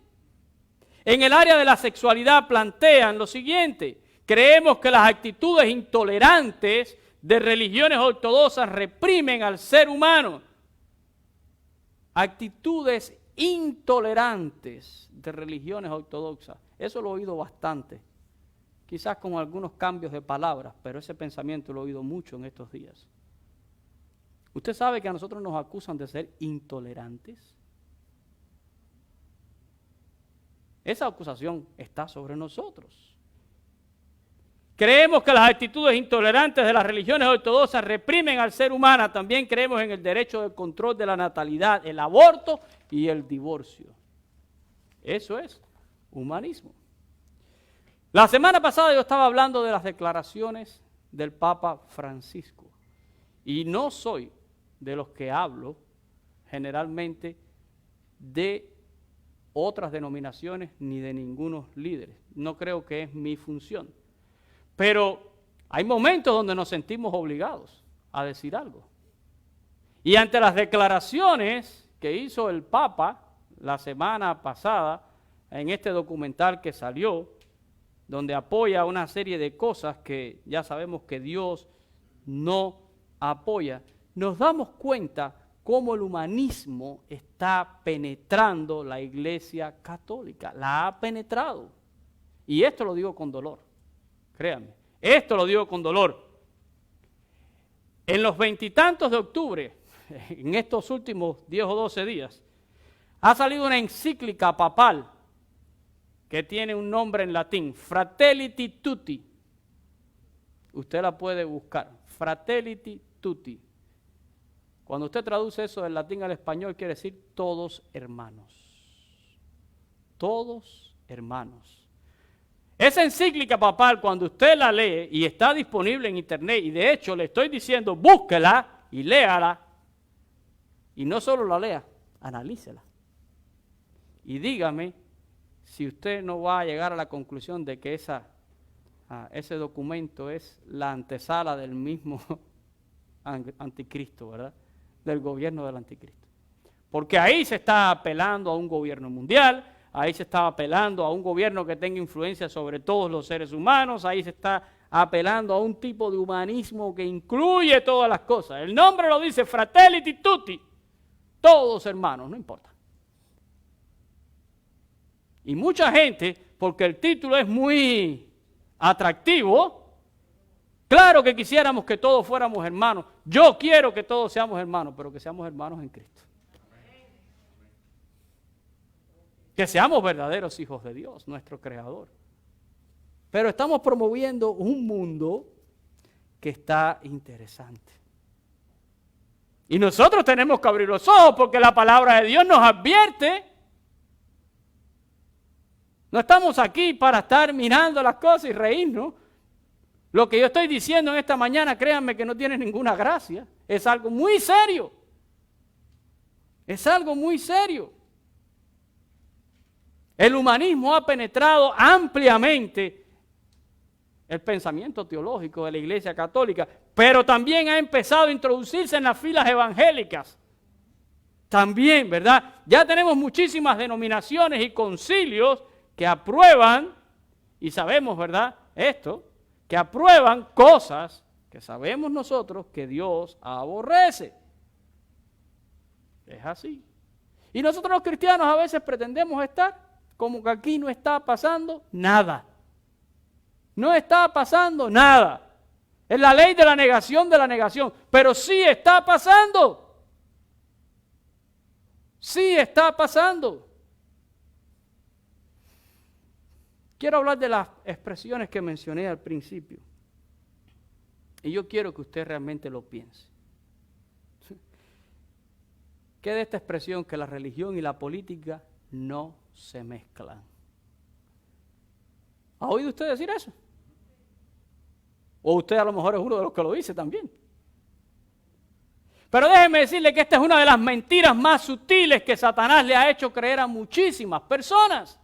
En el área de la sexualidad plantean lo siguiente: creemos que las actitudes intolerantes de religiones ortodoxas reprimen al ser humano. Actitudes intolerantes de religiones ortodoxas. Eso lo he oído bastante. Quizás con algunos cambios de palabras, pero ese pensamiento lo he oído mucho en estos días. ¿Usted sabe que a nosotros nos acusan de ser intolerantes? Esa acusación está sobre nosotros. Creemos que las actitudes intolerantes de las religiones ortodoxas reprimen al ser humano. También creemos en el derecho del control de la natalidad, el aborto y el divorcio. Eso es humanismo. La semana pasada yo estaba hablando de las declaraciones del Papa Francisco. Y no soy de los que hablo generalmente de otras denominaciones ni de ningunos líderes. No creo que es mi función. Pero hay momentos donde nos sentimos obligados a decir algo. Y ante las declaraciones que hizo el Papa la semana pasada en este documental que salió, donde apoya una serie de cosas que ya sabemos que Dios no apoya, nos damos cuenta cómo el humanismo está penetrando la Iglesia Católica. La ha penetrado. Y esto lo digo con dolor. Créanme, esto lo digo con dolor. En los 20 y tantos de octubre, en estos últimos 10 o 12 días, ha salido una encíclica papal que tiene un nombre en latín, Fratelli Tutti. Usted la puede buscar, Fratelli Tutti. Cuando usted traduce eso del latín al español, quiere decir todos hermanos. Todos hermanos. Esa encíclica papal, cuando usted la lee, y está disponible en internet, y de hecho le estoy diciendo, búsquela y léala, y no solo la lea, analícela. Y dígame si usted no va a llegar a la conclusión de que ese documento es la antesala del mismo anticristo, ¿verdad? Del gobierno del anticristo. Porque ahí se está apelando a un gobierno mundial, ahí se está apelando a un gobierno que tenga influencia sobre todos los seres humanos, ahí se está apelando a un tipo de humanismo que incluye todas las cosas. El nombre lo dice, Fratelli Tutti, todos hermanos, no importa. Y mucha gente, porque el título es muy atractivo, claro que quisiéramos que todos fuéramos hermanos. Yo quiero que todos seamos hermanos, pero que seamos hermanos en Cristo. Que seamos verdaderos hijos de Dios, nuestro Creador. Pero estamos promoviendo un mundo que está interesante. Y nosotros tenemos que abrir los ojos porque la palabra de Dios nos advierte. No estamos aquí para estar mirando las cosas y reírnos. Lo que yo estoy diciendo en esta mañana, créanme que no tiene ninguna gracia. Es algo muy serio. Es algo muy serio. El humanismo ha penetrado ampliamente el pensamiento teológico de la Iglesia Católica, pero también ha empezado a introducirse en las filas evangélicas. También, ¿verdad? Ya tenemos muchísimas denominaciones y concilios que aprueban, y sabemos, ¿verdad?, esto, que aprueban cosas que sabemos nosotros que Dios aborrece. Es así. Y nosotros los cristianos a veces pretendemos estar como que aquí no está pasando nada. No está pasando nada. Es la ley de la negación, pero sí está pasando. Sí está pasando. Quiero hablar de las expresiones que mencioné al principio. Y yo quiero que usted realmente lo piense. ¿Qué de esta expresión que la religión y la política no se mezclan? ¿Ha oído usted decir eso? O usted a lo mejor es uno de los que lo dice también. Pero déjeme decirle que esta es una de las mentiras más sutiles que Satanás le ha hecho creer a muchísimas personas.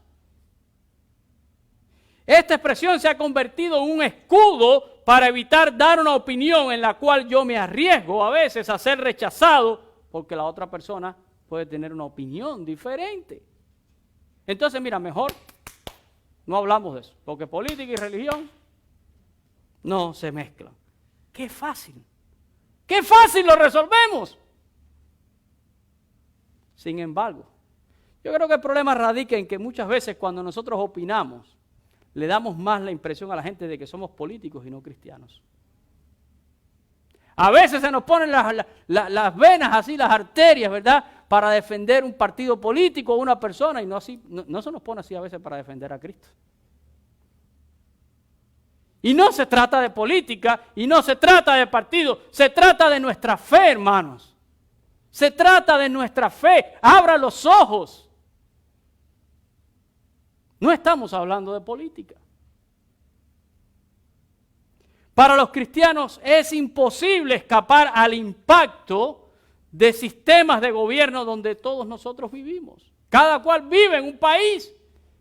Esta expresión se ha convertido en un escudo para evitar dar una opinión en la cual yo me arriesgo a veces a ser rechazado porque la otra persona puede tener una opinión diferente. Entonces, mira, mejor no hablamos de eso, porque política y religión no se mezclan. ¡Qué fácil! ¡Qué fácil lo resolvemos! Sin embargo, yo creo que el problema radica en que muchas veces cuando nosotros opinamos, le damos más la impresión a la gente de que somos políticos y no cristianos. A veces se nos ponen las venas así, las arterias, ¿verdad? Para defender un partido político o una persona y no se nos pone así a veces para defender a Cristo. Y no se trata de política y no se trata de partido, se trata de nuestra fe, hermanos. Se trata de nuestra fe. Abra los ojos. No estamos hablando de política. Para los cristianos es imposible escapar al impacto de sistemas de gobierno donde todos nosotros vivimos. Cada cual vive en un país,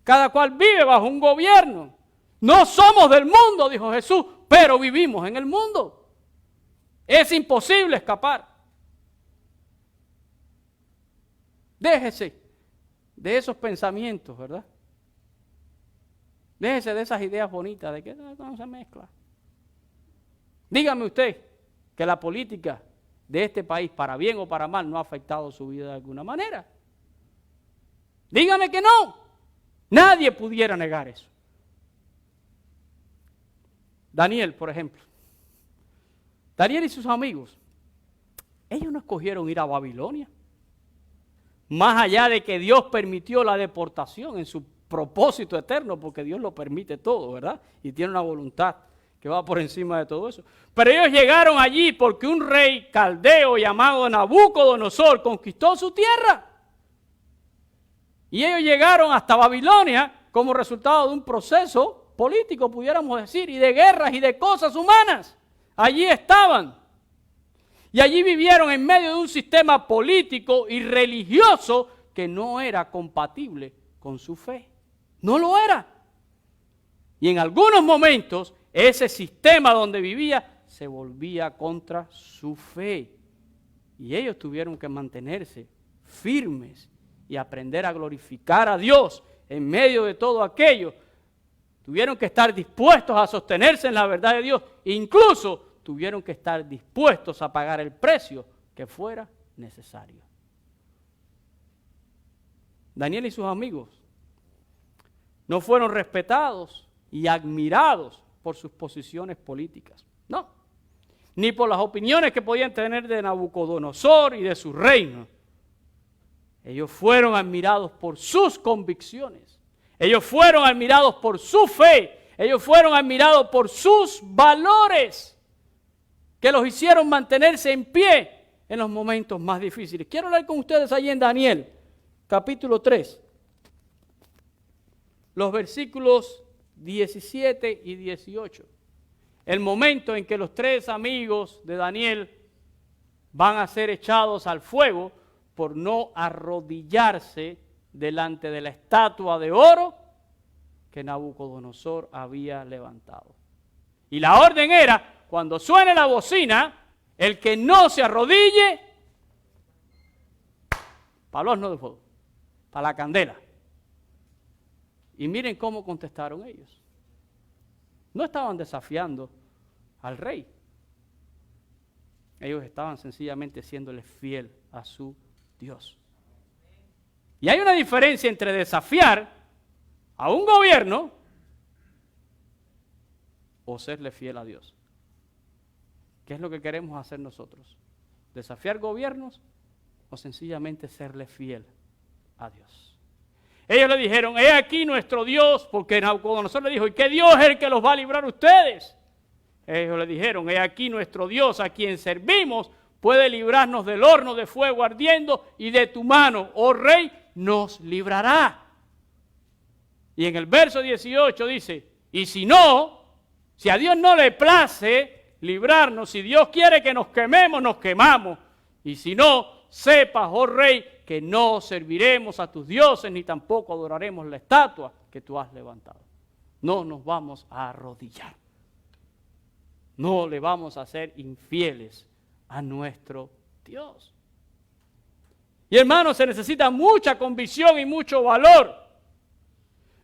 cada cual vive bajo un gobierno. No somos del mundo, dijo Jesús, pero vivimos en el mundo. Es imposible escapar. Déjese de esos pensamientos, ¿verdad? Déjese de esas ideas bonitas de que no se mezcla. Dígame usted que la política de este país, para bien o para mal, no ha afectado su vida de alguna manera. Dígame que no. Nadie pudiera negar eso. Daniel, por ejemplo. Daniel y sus amigos, ellos no escogieron ir a Babilonia. Más allá de que Dios permitió la deportación en su propósito eterno, porque Dios lo permite todo, ¿verdad? Y tiene una voluntad que va por encima de todo eso. Pero ellos llegaron allí porque un rey caldeo llamado Nabucodonosor conquistó su tierra. Y ellos llegaron hasta Babilonia como resultado de un proceso político, pudiéramos decir, y de guerras y de cosas humanas. Allí estaban. Y allí vivieron en medio de un sistema político y religioso que no era compatible con su fe. No lo era. Y en algunos momentos ese sistema donde vivía se volvía contra su fe. Y ellos tuvieron que mantenerse firmes y aprender a glorificar a Dios en medio de todo aquello. Tuvieron que estar dispuestos a sostenerse en la verdad de Dios. Incluso tuvieron que estar dispuestos a pagar el precio que fuera necesario. Daniel y sus amigos no fueron respetados y admirados por sus posiciones políticas. No. Ni por las opiniones que podían tener de Nabucodonosor y de su reino. Ellos fueron admirados por sus convicciones. Ellos fueron admirados por su fe. Ellos fueron admirados por sus valores que los hicieron mantenerse en pie en los momentos más difíciles. Quiero leer con ustedes allí en Daniel, capítulo 3, los versículos 17 y 18. El momento en que los tres amigos de Daniel van a ser echados al fuego por no arrodillarse delante de la estatua de oro que Nabucodonosor había levantado. Y la orden era, cuando suene la bocina, el que no se arrodille, para el horno de fuego, para la candela. Y miren cómo contestaron ellos. No estaban desafiando al rey. Ellos estaban sencillamente siéndole fiel a su Dios. Y hay una diferencia entre desafiar a un gobierno o serle fiel a Dios. ¿Qué es lo que queremos hacer nosotros? ¿Desafiar gobiernos o sencillamente serle fiel a Dios? Ellos le dijeron, he aquí nuestro Dios, porque Nabucodonosor le dijo, ¿y qué Dios es el que los va a librar a ustedes? Ellos le dijeron, he aquí nuestro Dios a quien servimos puede librarnos del horno de fuego ardiendo y de tu mano, oh rey, nos librará. Y en el verso 18 dice, y si no, si a Dios no le place librarnos, si Dios quiere que nos quememos, nos quemamos. Y si no, sepas, oh rey, que no serviremos a tus dioses, ni tampoco adoraremos la estatua que tú has levantado. No nos vamos a arrodillar. No le vamos a ser infieles a nuestro Dios. Y hermanos, se necesita mucha convicción y mucho valor.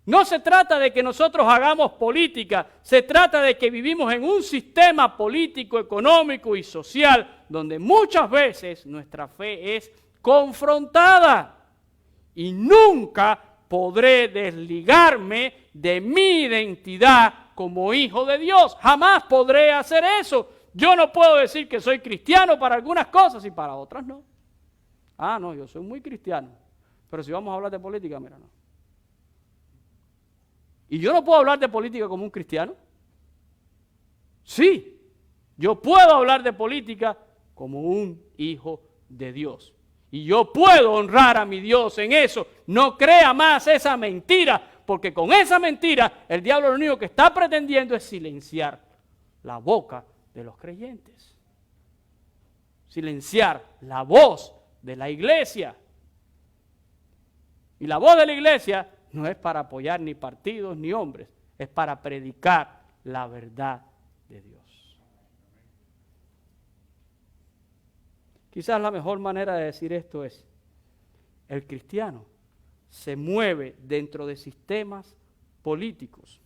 No se trata de que nosotros hagamos política, se trata de que vivimos en un sistema político, económico y social donde muchas veces nuestra fe es confrontada. Y nunca podré desligarme de mi identidad como hijo de Dios. Jamás podré hacer eso. Yo no puedo decir que soy cristiano para algunas cosas y para otras no. Ah, no, yo soy muy cristiano. Pero si vamos a hablar de política, mira, no. ¿Y yo no puedo hablar de política como un cristiano? Sí, yo puedo hablar de política como un hijo de Dios. Y yo puedo honrar a mi Dios en eso. No crea más esa mentira, porque con esa mentira el diablo lo único que está pretendiendo es silenciar la boca de los creyentes. Silenciar la voz de la iglesia. Y la voz de la iglesia no es para apoyar ni partidos ni hombres, es para predicar la verdad de Dios. Quizás la mejor manera de decir esto es, el cristiano se mueve dentro de sistemas políticos,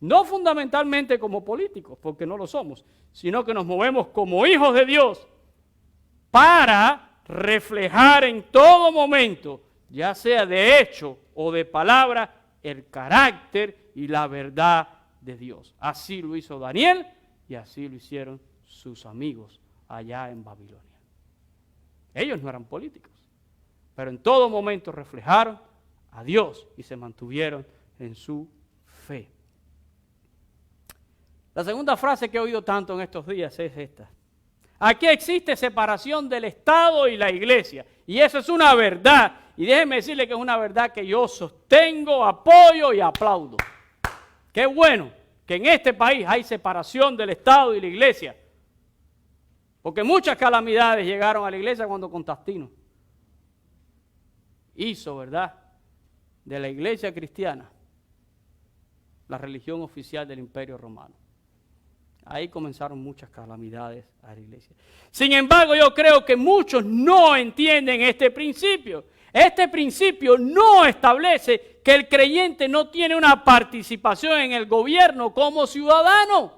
no fundamentalmente como políticos, porque no lo somos, sino que nos movemos como hijos de Dios para reflejar en todo momento, ya sea de hecho o de palabra, el carácter y la verdad de Dios. Así lo hizo Daniel y así lo hicieron sus amigos allá en Babilonia. Ellos no eran políticos, pero en todo momento reflejaron a Dios y se mantuvieron en su fe. La segunda frase que he oído tanto en estos días es esta. Aquí existe separación del Estado y la iglesia. Y eso es una verdad. Y déjenme decirle que es una verdad que yo sostengo, apoyo y aplaudo. Qué bueno que en este país hay separación del Estado y la iglesia. Porque muchas calamidades llegaron a la iglesia cuando Constantino hizo, ¿verdad?, de la iglesia cristiana la religión oficial del Imperio Romano. Ahí comenzaron muchas calamidades a la iglesia. Sin embargo, yo creo que muchos no entienden este principio. Este principio no establece que el creyente no tiene una participación en el gobierno como ciudadano.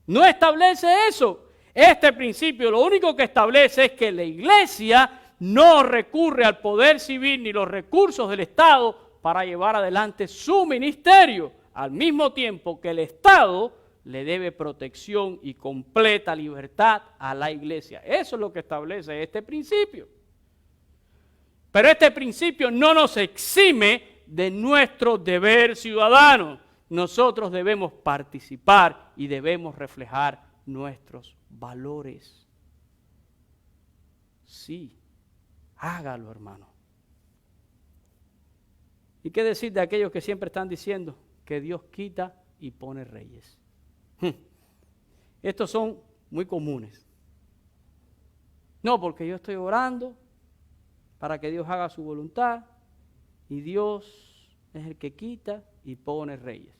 No establece eso. Este principio lo único que establece es que la iglesia no recurre al poder civil ni los recursos del Estado para llevar adelante su ministerio, al mismo tiempo que el Estado le debe protección y completa libertad a la iglesia. Eso es lo que establece este principio. Pero este principio no nos exime de nuestro deber ciudadano. Nosotros debemos participar y debemos reflejar nuestros valores. Sí, hágalo, hermano. ¿Y qué decir de aquellos que siempre están diciendo que Dios quita y pone reyes? Estos son muy comunes. No, porque yo estoy orando para que Dios haga su voluntad y Dios es el que quita y pone reyes.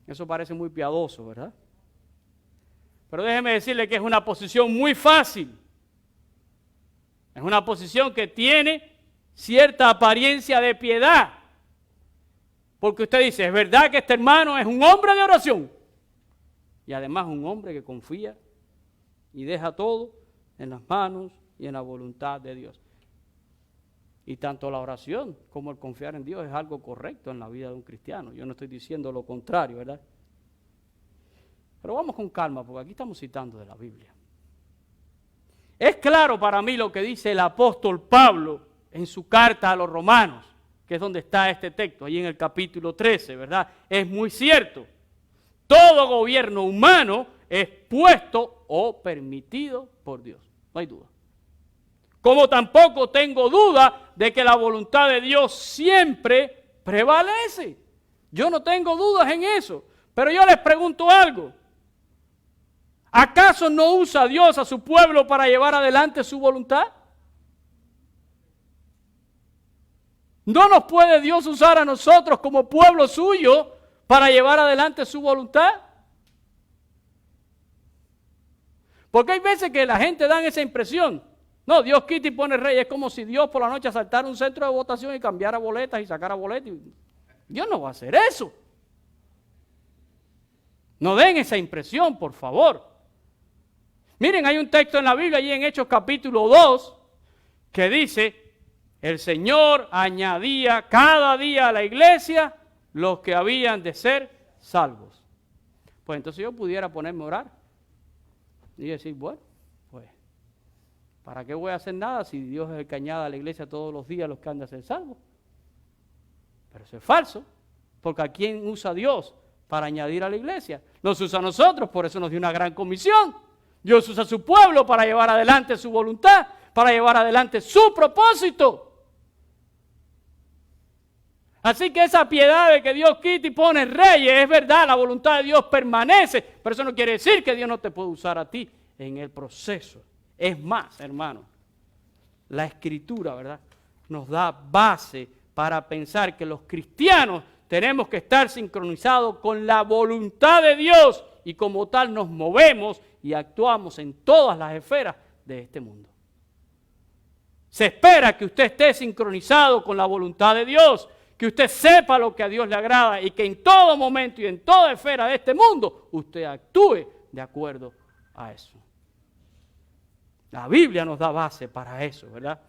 Eso parece muy piadoso, ¿verdad? Pero déjeme decirle que es una posición muy fácil. Es una posición que tiene cierta apariencia de piedad. Porque usted dice, es verdad que este hermano es un hombre de oración. Y además un hombre que confía y deja todo en las manos y en la voluntad de Dios. Y tanto la oración como el confiar en Dios es algo correcto en la vida de un cristiano. Yo no estoy diciendo lo contrario, ¿verdad? Pero vamos con calma, porque aquí estamos citando de la Biblia. Es claro para mí lo que dice el apóstol Pablo en su carta a los romanos, que es donde está este texto, ahí en el capítulo 13, ¿verdad? Es muy cierto. Todo gobierno humano es puesto o permitido por Dios. No hay duda. Como tampoco tengo duda de que la voluntad de Dios siempre prevalece. Yo no tengo dudas en eso. Pero yo les pregunto algo. ¿Acaso no usa Dios a su pueblo para llevar adelante su voluntad? ¿No nos puede Dios usar a nosotros como pueblo suyo para llevar adelante su voluntad? Porque hay veces que la gente da esa impresión. No, Dios quita y pone rey. Es como si Dios por la noche asaltara un centro de votación y cambiara boletas y sacara boletas. Dios no va a hacer eso. No den esa impresión, por favor. Miren, hay un texto en la Biblia, allí en Hechos capítulo 2, que dice, el Señor añadía cada día a la iglesia los que habían de ser salvos. Pues entonces yo pudiera ponerme a orar y decir, bueno, pues, ¿para qué voy a hacer nada si Dios es el que añade a la iglesia todos los días los que han de ser salvos? Pero eso es falso, porque ¿a quién usa Dios para añadir a la iglesia? Nos usa a nosotros, por eso nos dio una gran comisión. Dios usa a su pueblo para llevar adelante su voluntad, para llevar adelante su propósito. Así que esa piedad de que Dios quita y pone reyes, es verdad, la voluntad de Dios permanece, pero eso no quiere decir que Dios no te puede usar a ti en el proceso. Es más, hermano, la Escritura, ¿verdad?, nos da base para pensar que los cristianos tenemos que estar sincronizados con la voluntad de Dios y como tal nos movemos y actuamos en todas las esferas de este mundo. Se espera que usted esté sincronizado con la voluntad de Dios, que usted sepa lo que a Dios le agrada y que en todo momento y en toda esfera de este mundo usted actúe de acuerdo a eso. La Biblia nos da base para eso, ¿verdad?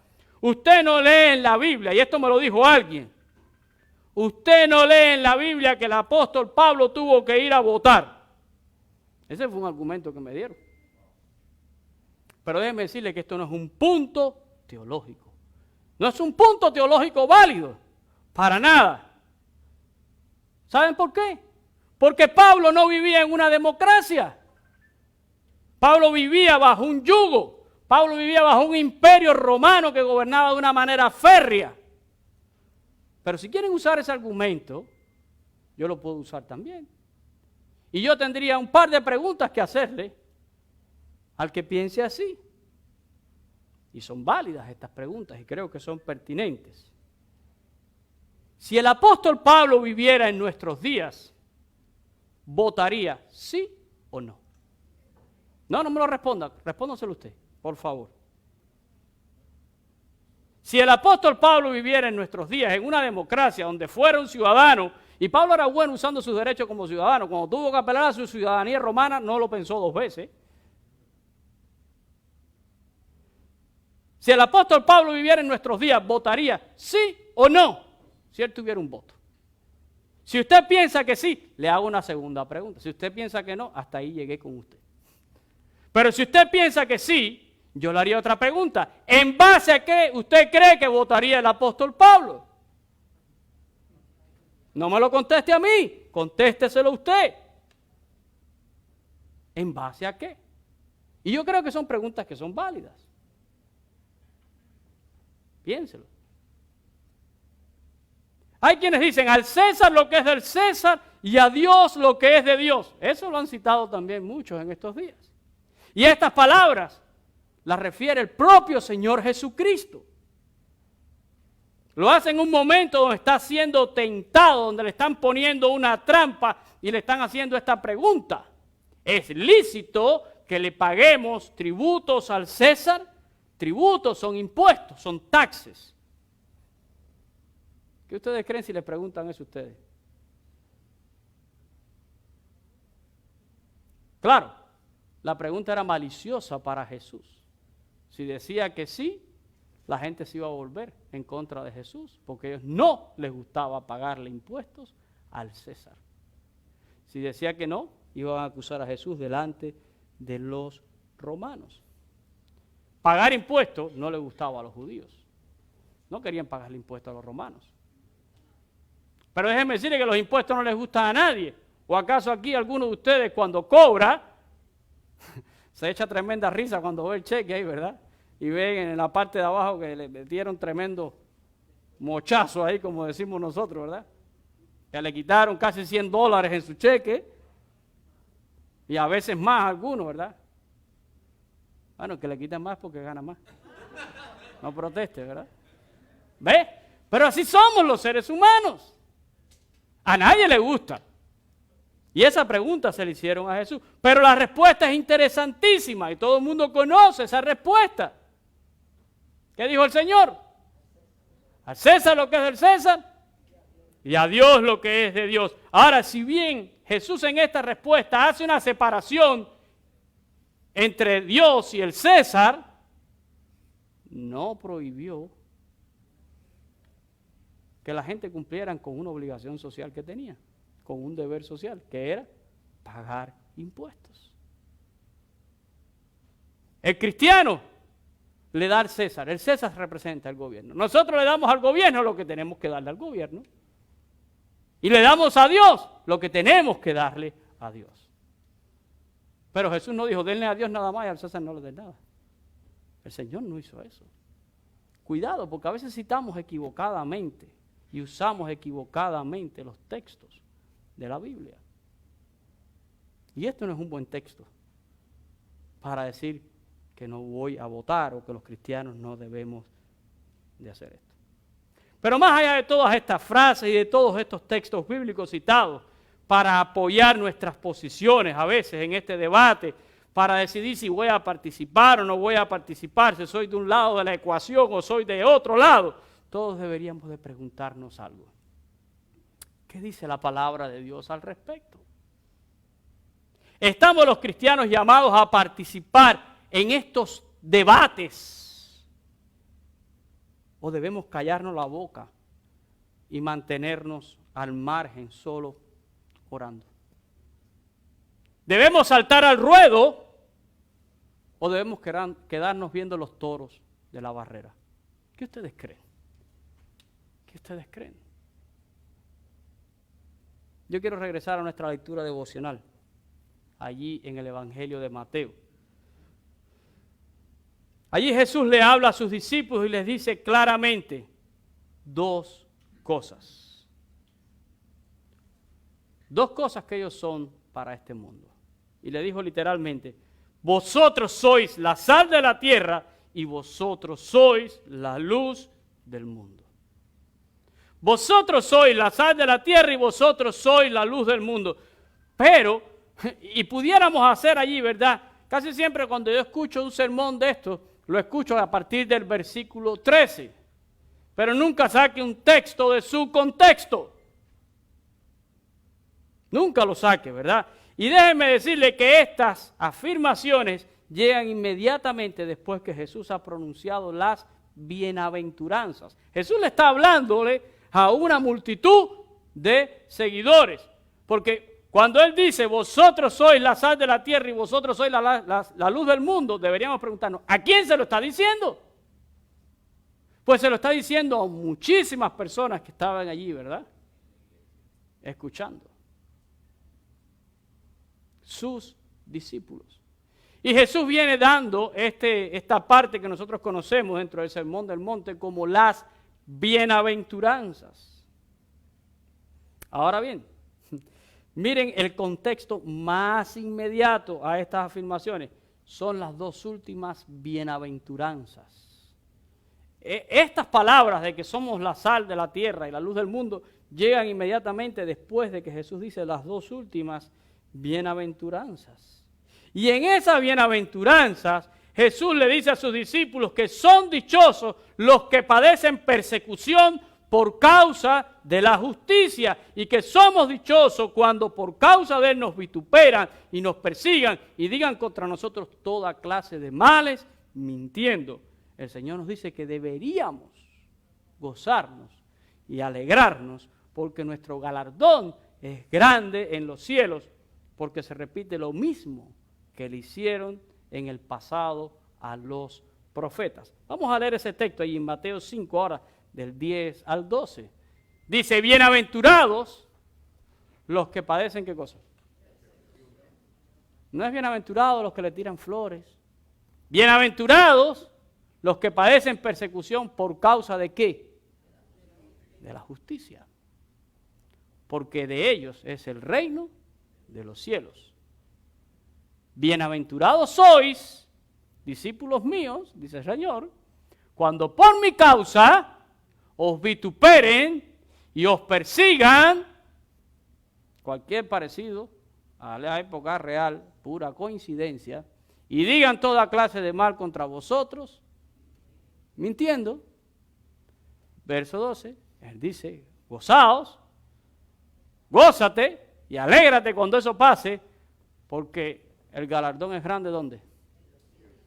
Usted no lee en la Biblia, y esto me lo dijo alguien, usted no lee en la Biblia que el apóstol Pablo tuvo que ir a votar. Ese fue un argumento que me dieron. Pero déjeme decirle que esto no es un punto teológico. No es un punto teológico válido, para nada. ¿Saben por qué? Porque Pablo no vivía en una democracia. Pablo vivía bajo un yugo. Pablo vivía bajo un imperio romano que gobernaba de una manera férrea. Pero si quieren usar ese argumento, yo lo puedo usar también. Y yo tendría un par de preguntas que hacerle al que piense así. Y son válidas estas preguntas y creo que son pertinentes. Si el apóstol Pablo viviera en nuestros días, ¿votaría sí o no? No me lo responda, respóndaselo usted, por favor. Si el apóstol Pablo viviera en nuestros días en una democracia donde fuera un ciudadano, y Pablo era bueno usando sus derechos como ciudadano, cuando tuvo que apelar a su ciudadanía romana no lo pensó dos veces. Si el apóstol Pablo viviera en nuestros días, ¿votaría sí o no? Si él tuviera un voto. Si usted piensa que sí, le hago una segunda pregunta. Si usted piensa que no, hasta ahí llegué con usted. Pero si usted piensa que sí, yo le haría otra pregunta. ¿En base a qué usted cree que votaría el apóstol Pablo? No me lo conteste a mí, contésteselo usted. ¿En base a qué? Y yo creo que son preguntas que son válidas. Piénselo. Hay quienes dicen al César lo que es del César y a Dios lo que es de Dios. Eso lo han citado también muchos en estos días. Y estas palabras las refiere el propio Señor Jesucristo. Lo hace en un momento donde está siendo tentado, donde le están poniendo una trampa y le están haciendo esta pregunta. ¿Es lícito que le paguemos tributos al César? Tributos son impuestos, son taxes. ¿Qué ustedes creen si les preguntan eso a ustedes? Claro, la pregunta era maliciosa para Jesús. Si decía que sí, la gente se iba a volver en contra de Jesús, porque a ellos no les gustaba pagarle impuestos al César. Si decía que no, iban a acusar a Jesús delante de los romanos. Pagar impuestos no les gustaba a los judíos. No querían pagarle impuestos a los romanos. Pero déjenme decirle que los impuestos no les gustan a nadie. ¿O acaso aquí alguno de ustedes cuando cobra se echa tremenda risa cuando ve el cheque ahí, verdad? Y ven en la parte de abajo que le metieron tremendo mochazo ahí, como decimos nosotros, ¿verdad? Que le quitaron casi $100 en su cheque y a veces más a algunos, ¿verdad? Bueno, que le quiten más porque gana más. No proteste, ¿verdad? ¿Ve? Pero así somos los seres humanos. A nadie le gusta. Y esa pregunta se le hicieron a Jesús. Pero la respuesta es interesantísima y todo el mundo conoce esa respuesta. ¿Qué dijo el Señor? Al César lo que es del César y a Dios lo que es de Dios. Ahora, si bien Jesús en esta respuesta hace una separación entre Dios y el César, no prohibió que la gente cumplieran con una obligación social que tenía, con un deber social, que era pagar impuestos. El cristiano le da al César, el César representa al gobierno. Nosotros le damos al gobierno lo que tenemos que darle al gobierno. Y le damos a Dios lo que tenemos que darle a Dios. Pero Jesús no dijo, denle a Dios nada más y al César no le den nada. El Señor no hizo eso. Cuidado, porque a veces citamos equivocadamente y usamos equivocadamente los textos de la Biblia. Y esto no es un buen texto para decir que no voy a votar o que los cristianos no debemos de hacer esto. Pero más allá de todas estas frases y de todos estos textos bíblicos citados para apoyar nuestras posiciones a veces en este debate, para decidir si voy a participar o no voy a participar, si soy de un lado de la ecuación o soy de otro lado, todos deberíamos de preguntarnos algo. ¿Qué dice la palabra de Dios al respecto? ¿Estamos los cristianos llamados a participar en estos debates? ¿O debemos callarnos la boca y mantenernos al margen solo orando? ¿Debemos saltar al ruedo o debemos quedarnos viendo los toros de la barrera? ¿Qué ustedes creen? ¿Qué ustedes creen? Yo quiero regresar a nuestra lectura devocional, allí en el Evangelio de Mateo. Allí Jesús le habla a sus discípulos y les dice claramente dos cosas. Dos cosas que ellos son para este mundo. Y le dijo literalmente, vosotros sois la sal de la tierra y vosotros sois la luz del mundo. Vosotros sois la sal de la tierra y vosotros sois la luz del mundo. Pero, y pudiéramos hacer allí, ¿verdad? Casi siempre cuando yo escucho un sermón de esto, lo escucho a partir del versículo 13. Pero nunca saque un texto de su contexto. Nunca lo saque, ¿verdad? Y déjenme decirle que estas afirmaciones llegan inmediatamente después que Jesús ha pronunciado las bienaventuranzas. Jesús le está hablándole a una multitud de seguidores. Porque cuando Él dice, vosotros sois la sal de la tierra y vosotros sois la luz del mundo, deberíamos preguntarnos, ¿a quién se lo está diciendo? Pues se lo está diciendo a muchísimas personas que estaban allí, ¿verdad? Escuchando. Sus discípulos. Y Jesús viene dando esta parte que nosotros conocemos dentro del Sermón del Monte como las bienaventuranzas. Ahora bien, miren el contexto más inmediato a estas afirmaciones. Son las dos últimas bienaventuranzas. Estas palabras de que somos la sal de la tierra y la luz del mundo llegan inmediatamente después de que Jesús dice las dos últimas bienaventuranzas. Y en esas bienaventuranzas Jesús le dice a sus discípulos que son dichosos los que padecen persecución por causa de la justicia, y que somos dichosos cuando por causa de Él nos vituperan y nos persigan y digan contra nosotros toda clase de males, mintiendo. El Señor nos dice que deberíamos gozarnos y alegrarnos, porque nuestro galardón es grande en los cielos, porque se repite lo mismo que le hicieron en el pasado a los profetas. Vamos a leer ese texto ahí en Mateo 5 ahora, del 10 al 12. Dice, bienaventurados los que padecen, ¿qué cosa? No es bienaventurados los que le tiran flores. Bienaventurados los que padecen persecución por causa de ¿qué? De la justicia. Porque de ellos es el reino de los cielos. Bienaventurados sois, discípulos míos, dice el Señor, cuando por mi causa os vituperen y os persigan, cualquier parecido a la época real, pura coincidencia, y digan toda clase de mal contra vosotros, mintiendo. Verso 12, él dice, gozaos, gózate y alégrate cuando eso pase, porque el galardón es grande, ¿dónde?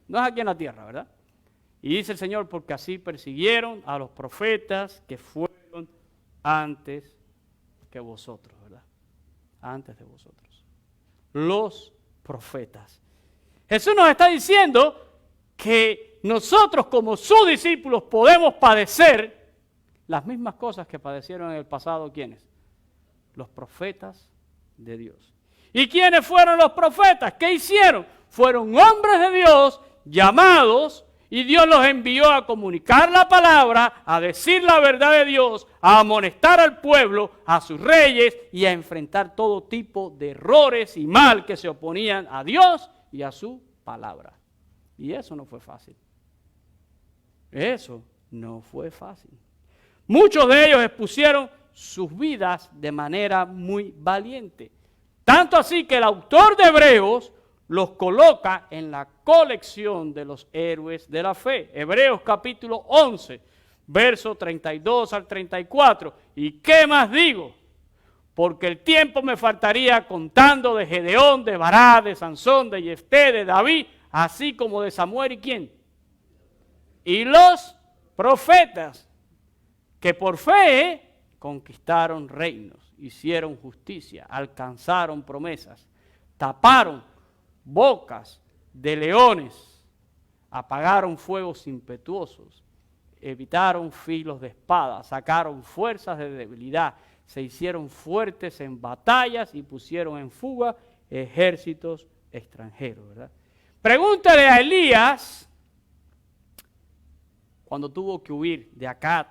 No es aquí en la tierra, ¿verdad? Y dice el Señor, porque así persiguieron a los profetas que fueron antes que vosotros, ¿verdad? Antes de vosotros. Los profetas. Jesús nos está diciendo que nosotros como sus discípulos podemos padecer las mismas cosas que padecieron en el pasado, ¿quiénes? Los profetas de Dios. ¿Y quiénes fueron los profetas? ¿Qué hicieron? Fueron hombres de Dios llamados, y Dios los envió a comunicar la palabra, a decir la verdad de Dios, a amonestar al pueblo, a sus reyes y a enfrentar todo tipo de errores y mal que se oponían a Dios y a su palabra. Y eso no fue fácil. Eso no fue fácil. Muchos de ellos expusieron sus vidas de manera muy valiente. Tanto así que el autor de Hebreos los coloca en la colección de los héroes de la fe. Hebreos capítulo 11, versos 32 al 34. ¿Y qué más digo? Porque el tiempo me faltaría contando de Gedeón, de Barak, de Sansón, de Jefté, de David, así como de Samuel y ¿quién? Y los profetas, que por fe conquistaron reinos, hicieron justicia, alcanzaron promesas, taparon bocas de leones, apagaron fuegos impetuosos, evitaron filos de espada, sacaron fuerzas de debilidad, se hicieron fuertes en batallas y pusieron en fuga ejércitos extranjeros, ¿verdad? Pregúntale a Elías cuando tuvo que huir de Acab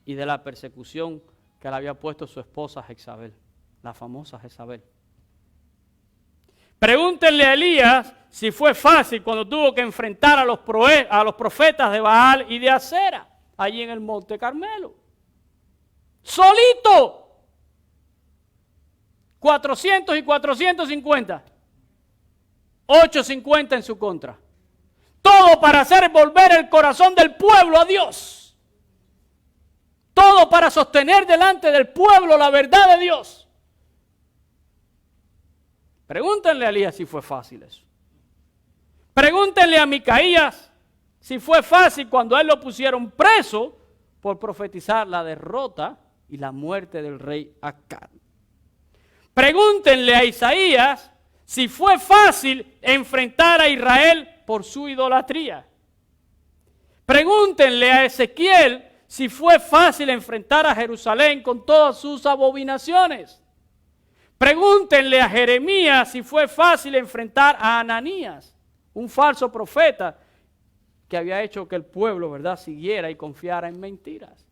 y de la persecución que le había puesto su esposa Jezabel, la famosa Jezabel. Pregúntenle a Elías si fue fácil cuando tuvo que enfrentar a los profetas de Baal y de Acera, allí en el Monte Carmelo. Solito. 400 y 450. 850 en su contra. Todo para hacer volver el corazón del pueblo a Dios. Todo para sostener delante del pueblo la verdad de Dios. Pregúntenle a Elías si fue fácil eso. Pregúntenle a Micaías si fue fácil cuando a él lo pusieron preso por profetizar la derrota y la muerte del rey Acab. Pregúntenle a Isaías si fue fácil enfrentar a Israel por su idolatría. Pregúntenle a Ezequiel si fue fácil enfrentar a Jerusalén con todas sus abominaciones. Pregúntenle a Jeremías si fue fácil enfrentar a Ananías, un falso profeta que había hecho que el pueblo, ¿verdad?, siguiera y confiara en mentiras.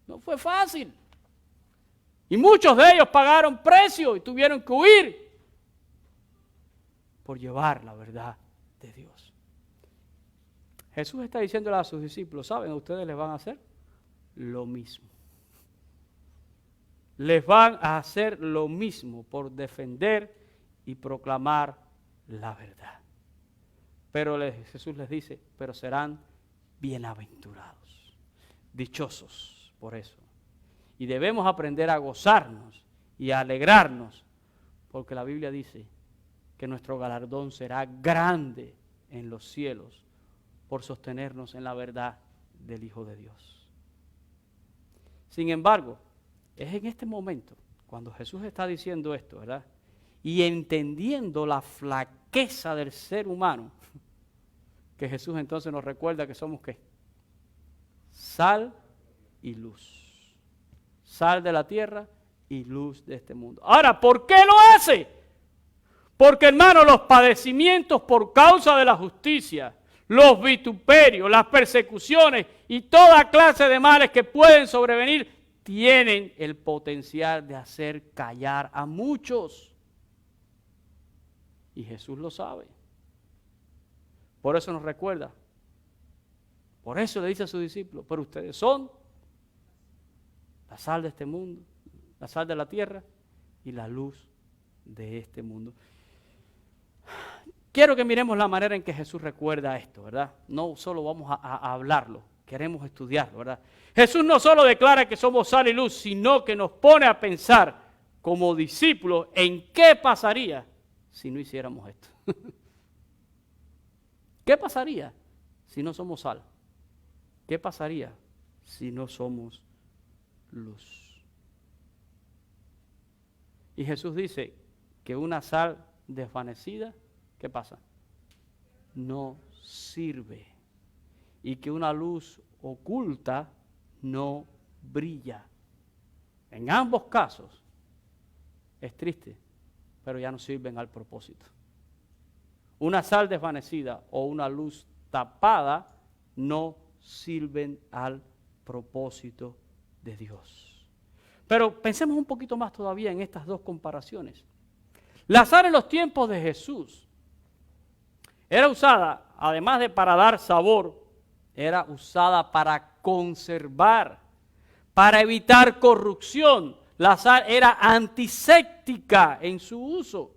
No fue fácil. Y muchos de ellos pagaron precio y tuvieron que huir por llevar la verdad de Dios. Jesús está diciéndole a sus discípulos, ¿saben? Ustedes les van a hacer lo mismo. Les van a hacer lo mismo por defender y proclamar la verdad. Pero Jesús les dice, pero serán bienaventurados, dichosos por eso, Y debemos aprender a gozarnos y a alegrarnos, porque la Biblia dice que nuestro galardón será grande en los cielos por sostenernos en la verdad del Hijo de Dios. Sin embargo, es en este momento, cuando Jesús está diciendo esto, ¿verdad? Y entendiendo la flaqueza del ser humano, que Jesús entonces nos recuerda que somos ¿qué? Sal y luz. Sal de la tierra y luz de este mundo. Ahora, ¿por qué lo hace? Porque, hermano, los padecimientos por causa de la justicia, los vituperios, las persecuciones y toda clase de males que pueden sobrevenir, tienen el potencial de hacer callar a muchos. Y Jesús lo sabe. Por eso nos recuerda. Por eso le dice a sus discípulos, pero ustedes son la sal de este mundo, la sal de la tierra y la luz de este mundo. Quiero que miremos la manera en que Jesús recuerda esto, ¿verdad? No solo vamos a hablarlo, queremos estudiarlo, ¿verdad? Jesús no solo declara que somos sal y luz, sino que nos pone a pensar como discípulos en qué pasaría si no hiciéramos esto. ¿Qué pasaría si no somos sal? ¿Qué pasaría si no somos luz? Y Jesús dice que una sal desvanecida, ¿qué pasa? No sirve. Y que una luz oculta no brilla. En ambos casos es triste, pero ya no sirven al propósito. Una sal desvanecida o una luz tapada no sirven al propósito de Dios. Pero pensemos un poquito más todavía en estas dos comparaciones. La sal en los tiempos de Jesús era usada, además de para dar sabor, era usada para conservar, para evitar corrupción. La sal era antiséptica en su uso.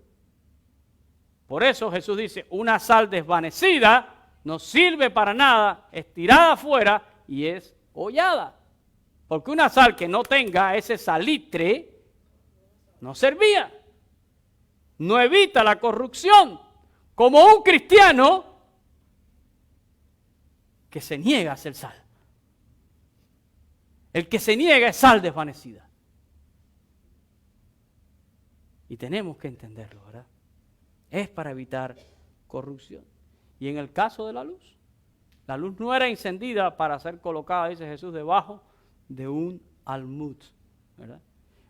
Por eso Jesús dice, una sal desvanecida no sirve para nada, es tirada afuera y es hollada. Porque una sal que no tenga ese salitre no servía. No evita la corrupción. Como un cristiano que se niega a ser sal. El que se niega es sal desvanecida. Y tenemos que entenderlo, ¿verdad? Es para evitar corrupción. Y en el caso de la luz no era encendida para ser colocada, dice Jesús, debajo de un almud, ¿verdad?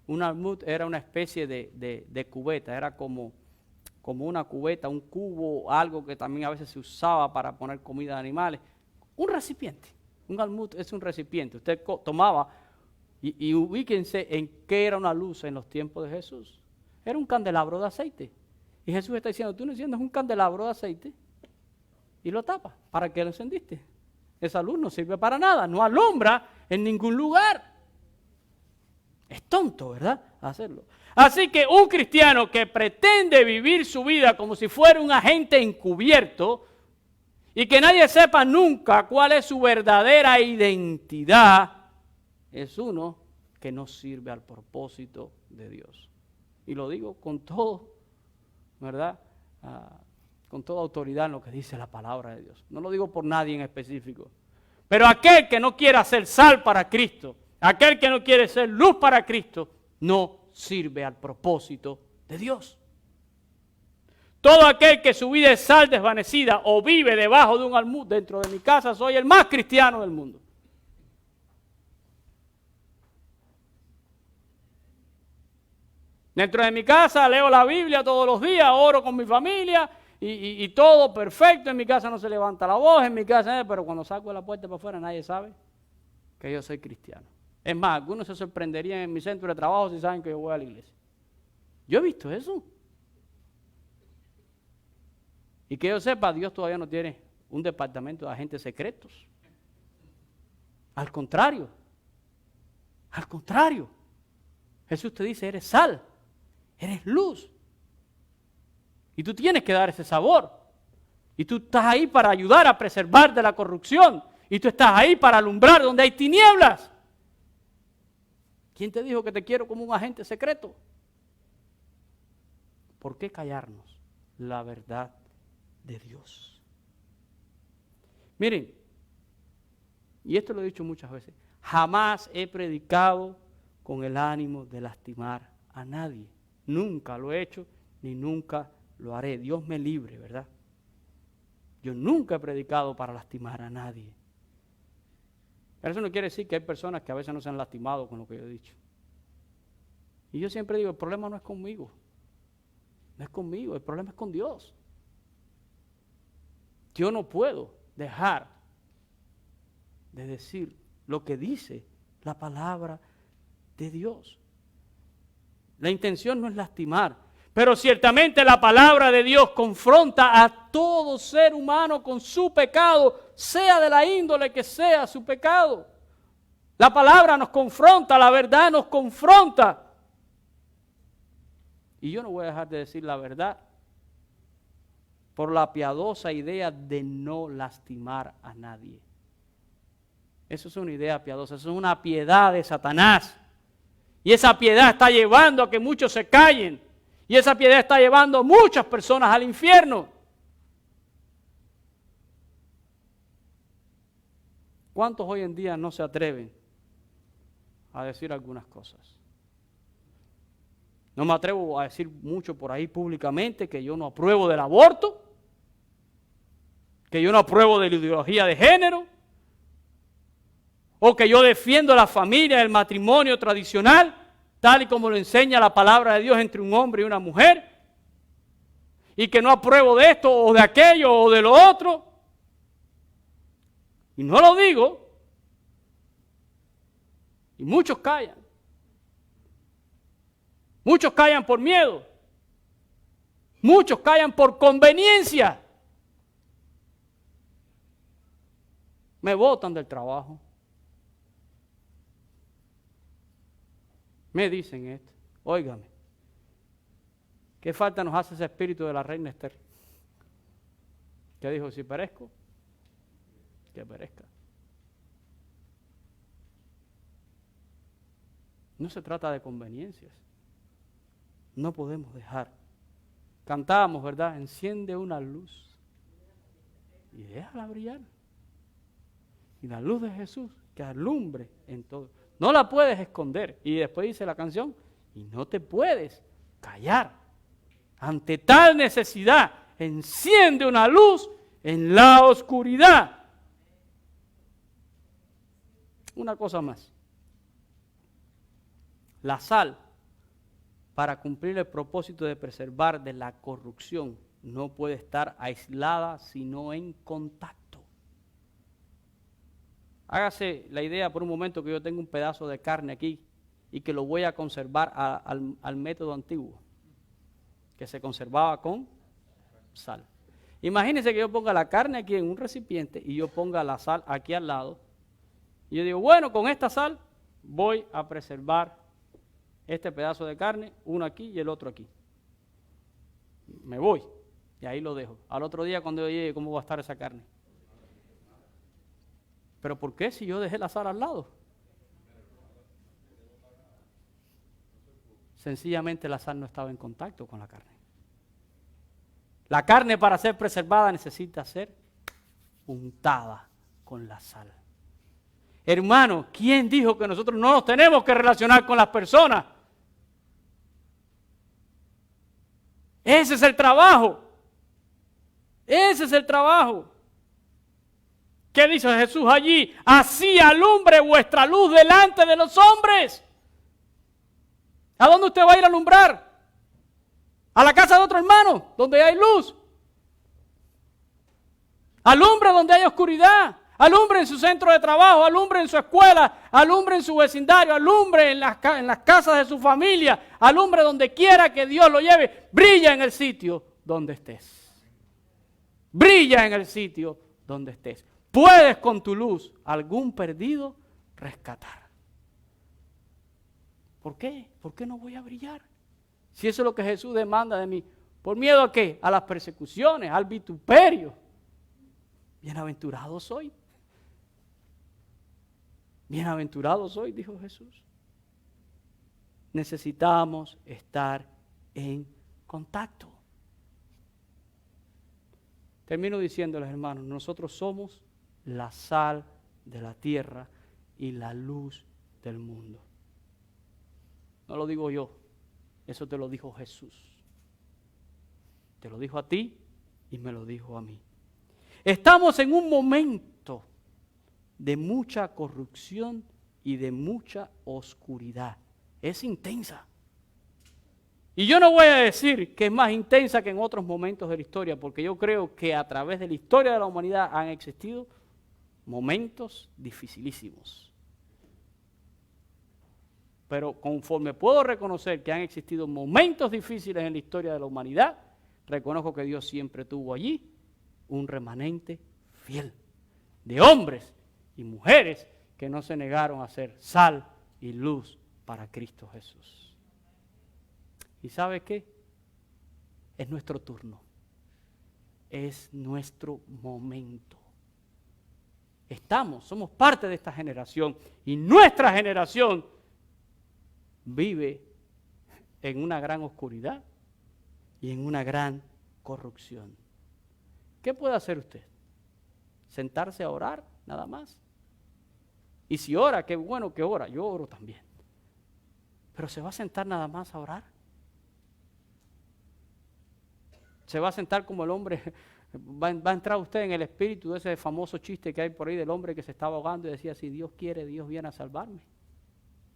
Un almud era una especie de cubeta, era como una cubeta, un cubo, algo que también a veces se usaba para poner comida de animales. Un recipiente, un almud es un recipiente. Usted tomaba y ubíquense en qué era una luz en los tiempos de Jesús. Era un candelabro de aceite. Y Jesús está diciendo, tú no enciendes un candelabro de aceite y lo tapas. ¿Para qué lo encendiste? Esa luz no sirve para nada, no alumbra en ningún lugar. Es tonto, ¿verdad? Hacerlo. Así que un cristiano que pretende vivir su vida como si fuera un agente encubierto y que nadie sepa nunca cuál es su verdadera identidad, es uno que no sirve al propósito de Dios. Y lo digo con todo, ¿verdad? Con toda autoridad en lo que dice la palabra de Dios. No lo digo por nadie en específico. Pero aquel que no quiera ser sal para Cristo, aquel que no quiere ser luz para Cristo, no sirve al propósito de Dios. Todo aquel que su vida es sal desvanecida o vive debajo de un almud dentro de mi casa, soy el más cristiano del mundo. Dentro de mi casa leo la Biblia todos los días, oro con mi familia y todo perfecto. En mi casa no se levanta la voz, en mi casa, pero cuando saco de la puerta para afuera nadie sabe que yo soy cristiano. Es más, algunos se sorprenderían en mi centro de trabajo si saben que yo voy a la iglesia. Yo he visto eso. Y que yo sepa, Dios todavía no tiene un departamento de agentes secretos. Al contrario. Jesús te dice, eres sal. Eres luz. Y tú tienes que dar ese sabor. Y tú estás ahí para ayudar a preservar de la corrupción. Y tú estás ahí para alumbrar donde hay tinieblas. ¿Quién te dijo que te quiero como un agente secreto? ¿Por qué callarnos la verdad de Dios? Miren, y esto lo he dicho muchas veces, jamás he predicado con el ánimo de lastimar a nadie. Nunca lo he hecho ni nunca lo haré. Dios me libre, ¿verdad? Yo nunca he predicado para lastimar a nadie. Pero eso no quiere decir que hay personas que a veces no se han lastimado con lo que yo he dicho. Y yo siempre digo, el problema no es conmigo. No es conmigo, el problema es con Dios. Yo no puedo dejar de decir lo que dice la palabra de Dios. La intención no es lastimar, pero ciertamente la palabra de Dios confronta a todo ser humano con su pecado, sea de la índole que sea su pecado. La palabra nos confronta, la verdad nos confronta. Y yo no voy a dejar de decir la verdad por la piadosa idea de no lastimar a nadie. Eso es una idea piadosa, eso es una piedad de Satanás. Y esa piedad está llevando a que muchos se callen. Y esa piedad está llevando a muchas personas al infierno. ¿Cuántos hoy en día no se atreven a decir algunas cosas? No me atrevo a decir mucho por ahí públicamente que yo no apruebo del aborto, que yo no apruebo de la ideología de género, o que yo defiendo la familia, el matrimonio tradicional, tal y como lo enseña la palabra de Dios entre un hombre y una mujer, y que no apruebo de esto o de aquello o de lo otro. Y no lo digo, y muchos callan. Muchos callan por miedo. Muchos callan por conveniencia. Me botan del trabajo. Me dicen esto. Óigame. ¿Qué falta nos hace ese espíritu de la reina Esther? ¿Qué dijo? Si perezco, que perezca. No se trata de conveniencias. No podemos dejar. Cantábamos, ¿verdad? Enciende una luz y déjala brillar. Y la luz de Jesús que alumbre en todo. No la puedes esconder. Y después dice la canción, y no te puedes callar. Ante tal necesidad, enciende una luz en la oscuridad. Una cosa más. La sal, para cumplir el propósito de preservar de la corrupción, no puede estar aislada sino en contacto. Hágase la idea por un momento que yo tengo un pedazo de carne aquí y que lo voy a conservar al método antiguo, que se conservaba con sal. Imagínense que yo ponga la carne aquí en un recipiente y yo ponga la sal aquí al lado. Y yo digo, bueno, con esta sal voy a preservar este pedazo de carne, uno aquí y el otro aquí. Me voy y ahí lo dejo. Al otro día cuando yo llegue, ¿cómo va a estar esa carne? ¿Pero por qué si yo dejé la sal al lado? Sencillamente la sal no estaba en contacto con la carne. La carne para ser preservada necesita ser untada con la sal. Hermano, ¿quién dijo que nosotros no nos tenemos que relacionar con las personas? Ese es el trabajo. Ese es el trabajo. ¿Qué dice Jesús allí? Así alumbre vuestra luz delante de los hombres. ¿A dónde usted va a ir a alumbrar? ¿A la casa de otro hermano, donde hay luz? Alumbre donde hay oscuridad. Alumbre en su centro de trabajo, alumbre en su escuela, alumbre en su vecindario, alumbre en las casas de su familia, alumbre donde quiera que Dios lo lleve. Brilla en el sitio donde estés. Brilla en el sitio donde estés. Puedes con tu luz algún perdido rescatar. ¿Por qué? ¿Por qué no voy a brillar? Si eso es lo que Jesús demanda de mí. ¿Por miedo a qué? A las persecuciones, al vituperio. Bienaventurado soy. Bienaventurado soy, dijo Jesús. necesitamos estar en contacto. Termino diciéndoles, hermanos, nosotros somos la sal de la tierra y la luz del mundo. No lo digo yo, eso te lo dijo Jesús. Te lo dijo a ti y me lo dijo a mí. Estamos en un momento de mucha corrupción y de mucha oscuridad. Es intensa. Y yo no voy a decir que es más intensa que en otros momentos de la historia, porque yo creo que a través de la historia de la humanidad han existido momentos dificilísimos. Pero conforme puedo reconocer que han existido momentos difíciles en la historia de la humanidad, reconozco que Dios siempre tuvo allí un remanente fiel de hombres y mujeres que no se negaron a ser sal y luz para Cristo Jesús. ¿Y sabe qué? Es nuestro turno. Es nuestro momento. Somos parte de esta generación y nuestra generación vive en una gran oscuridad y en una gran corrupción. ¿Qué puede hacer usted? ¿Sentarse a orar nada más? Y si ora, qué bueno que ora, yo oro también. Pero ¿se va a sentar nada más a orar? ¿Se va a sentar como el hombre? ¿Va a entrar usted en el espíritu de ese famoso chiste que hay por ahí del hombre que se estaba ahogando y decía, si Dios quiere, Dios viene a salvarme?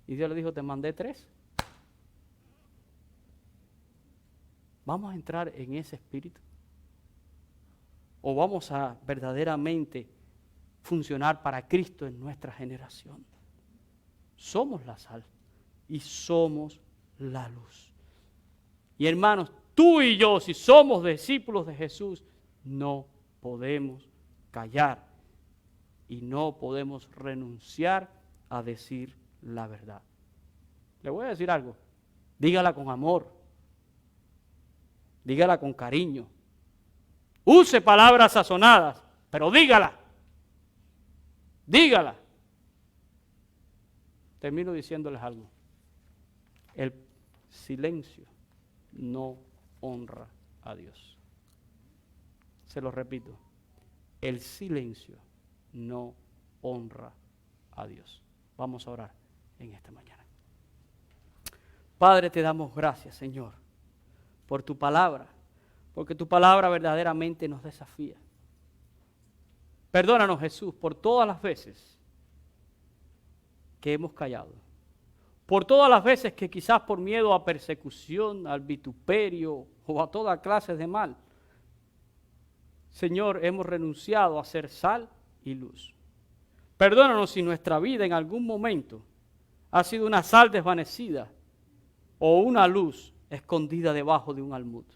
Y Dios le dijo, te mandé 3. ¿Vamos a entrar en ese espíritu? ¿O vamos a verdaderamente funcionar para Cristo en nuestra generación? Somos la sal y somos la luz. Y hermanos, tú y yo, si somos discípulos de Jesús, no podemos callar y no podemos renunciar a decir la verdad. Le voy a decir algo, dígala con amor, dígala con cariño, use palabras sazonadas, pero dígala, dígala. Termino diciéndoles algo, el silencio no honra a Dios. Se lo repito, el silencio no honra a Dios. Vamos a orar en esta mañana. Padre, te damos gracias, Señor, por tu palabra, porque tu palabra verdaderamente nos desafía. Perdónanos, Jesús, por todas las veces que hemos callado, por todas las veces que quizás por miedo a persecución, al vituperio o a toda clase de mal, Señor, hemos renunciado a ser sal y luz. Perdónanos si nuestra vida en algún momento ha sido una sal desvanecida o una luz escondida debajo de un almud.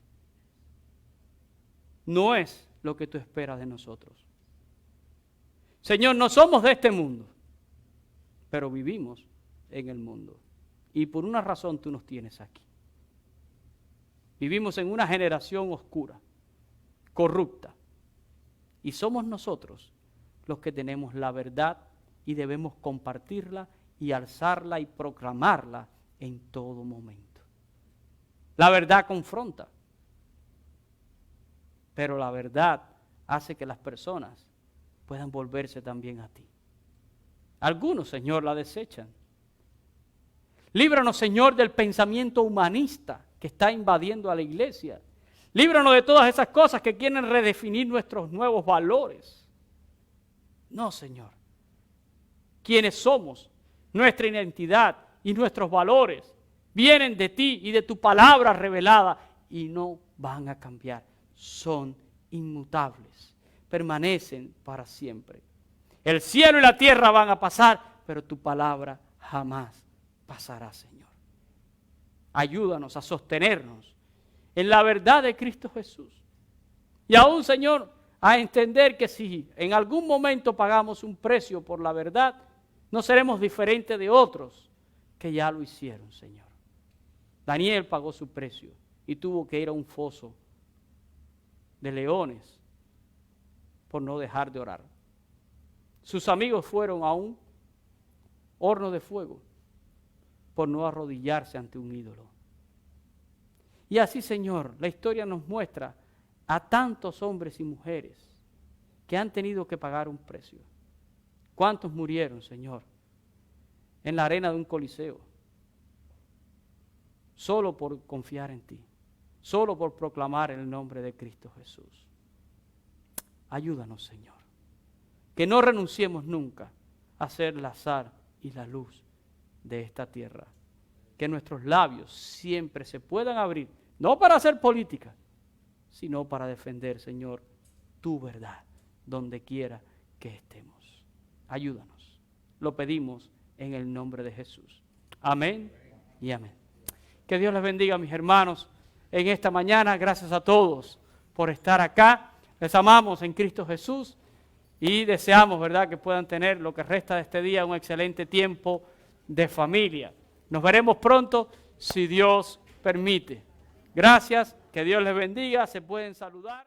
No es lo que tú esperas de nosotros. Señor, no somos de este mundo, pero vivimos en el mundo. Y por una razón tú nos tienes aquí. Vivimos en una generación oscura, corrupta. Y somos nosotros los que tenemos la verdad y debemos compartirla y alzarla y proclamarla en todo momento. La verdad confronta, pero la verdad hace que las personas puedan volverse también a ti. Algunos, Señor, la desechan. Líbranos, Señor, del pensamiento humanista que está invadiendo a la iglesia. Líbranos de todas esas cosas que quieren redefinir nuestros nuevos valores. No, Señor. ¿Quiénes somos? Nuestra identidad y nuestros valores vienen de ti y de tu palabra revelada y no van a cambiar. Son inmutables. Permanecen para siempre. El cielo y la tierra van a pasar, pero tu palabra jamás pasará, Señor. Ayúdanos a sostenernos en la verdad de Cristo Jesús. Y aún, Señor, a entender que si en algún momento pagamos un precio por la verdad, no seremos diferentes de otros que ya lo hicieron, Señor. Daniel pagó su precio y tuvo que ir a un foso de leones por no dejar de orar. Sus amigos fueron a un horno de fuego por no arrodillarse ante un ídolo. Y así, Señor, la historia nos muestra a tantos hombres y mujeres que han tenido que pagar un precio. ¿Cuántos murieron, Señor, en la arena de un coliseo? Solo por confiar en ti, solo por proclamar el nombre de Cristo Jesús. Ayúdanos, Señor, que no renunciemos nunca a ser la sal y la luz de esta tierra. Que nuestros labios siempre se puedan abrir, no para hacer política, sino para defender, Señor, tu verdad, donde quiera que estemos. Ayúdanos. Lo pedimos en el nombre de Jesús. Amén y amén. Que Dios les bendiga, mis hermanos, en esta mañana. Gracias a todos por estar acá. Les amamos en Cristo Jesús y deseamos, ¿verdad?, que puedan tener lo que resta de este día un excelente tiempo de familia. Nos veremos pronto, si Dios permite. Gracias, que Dios les bendiga, se pueden saludar.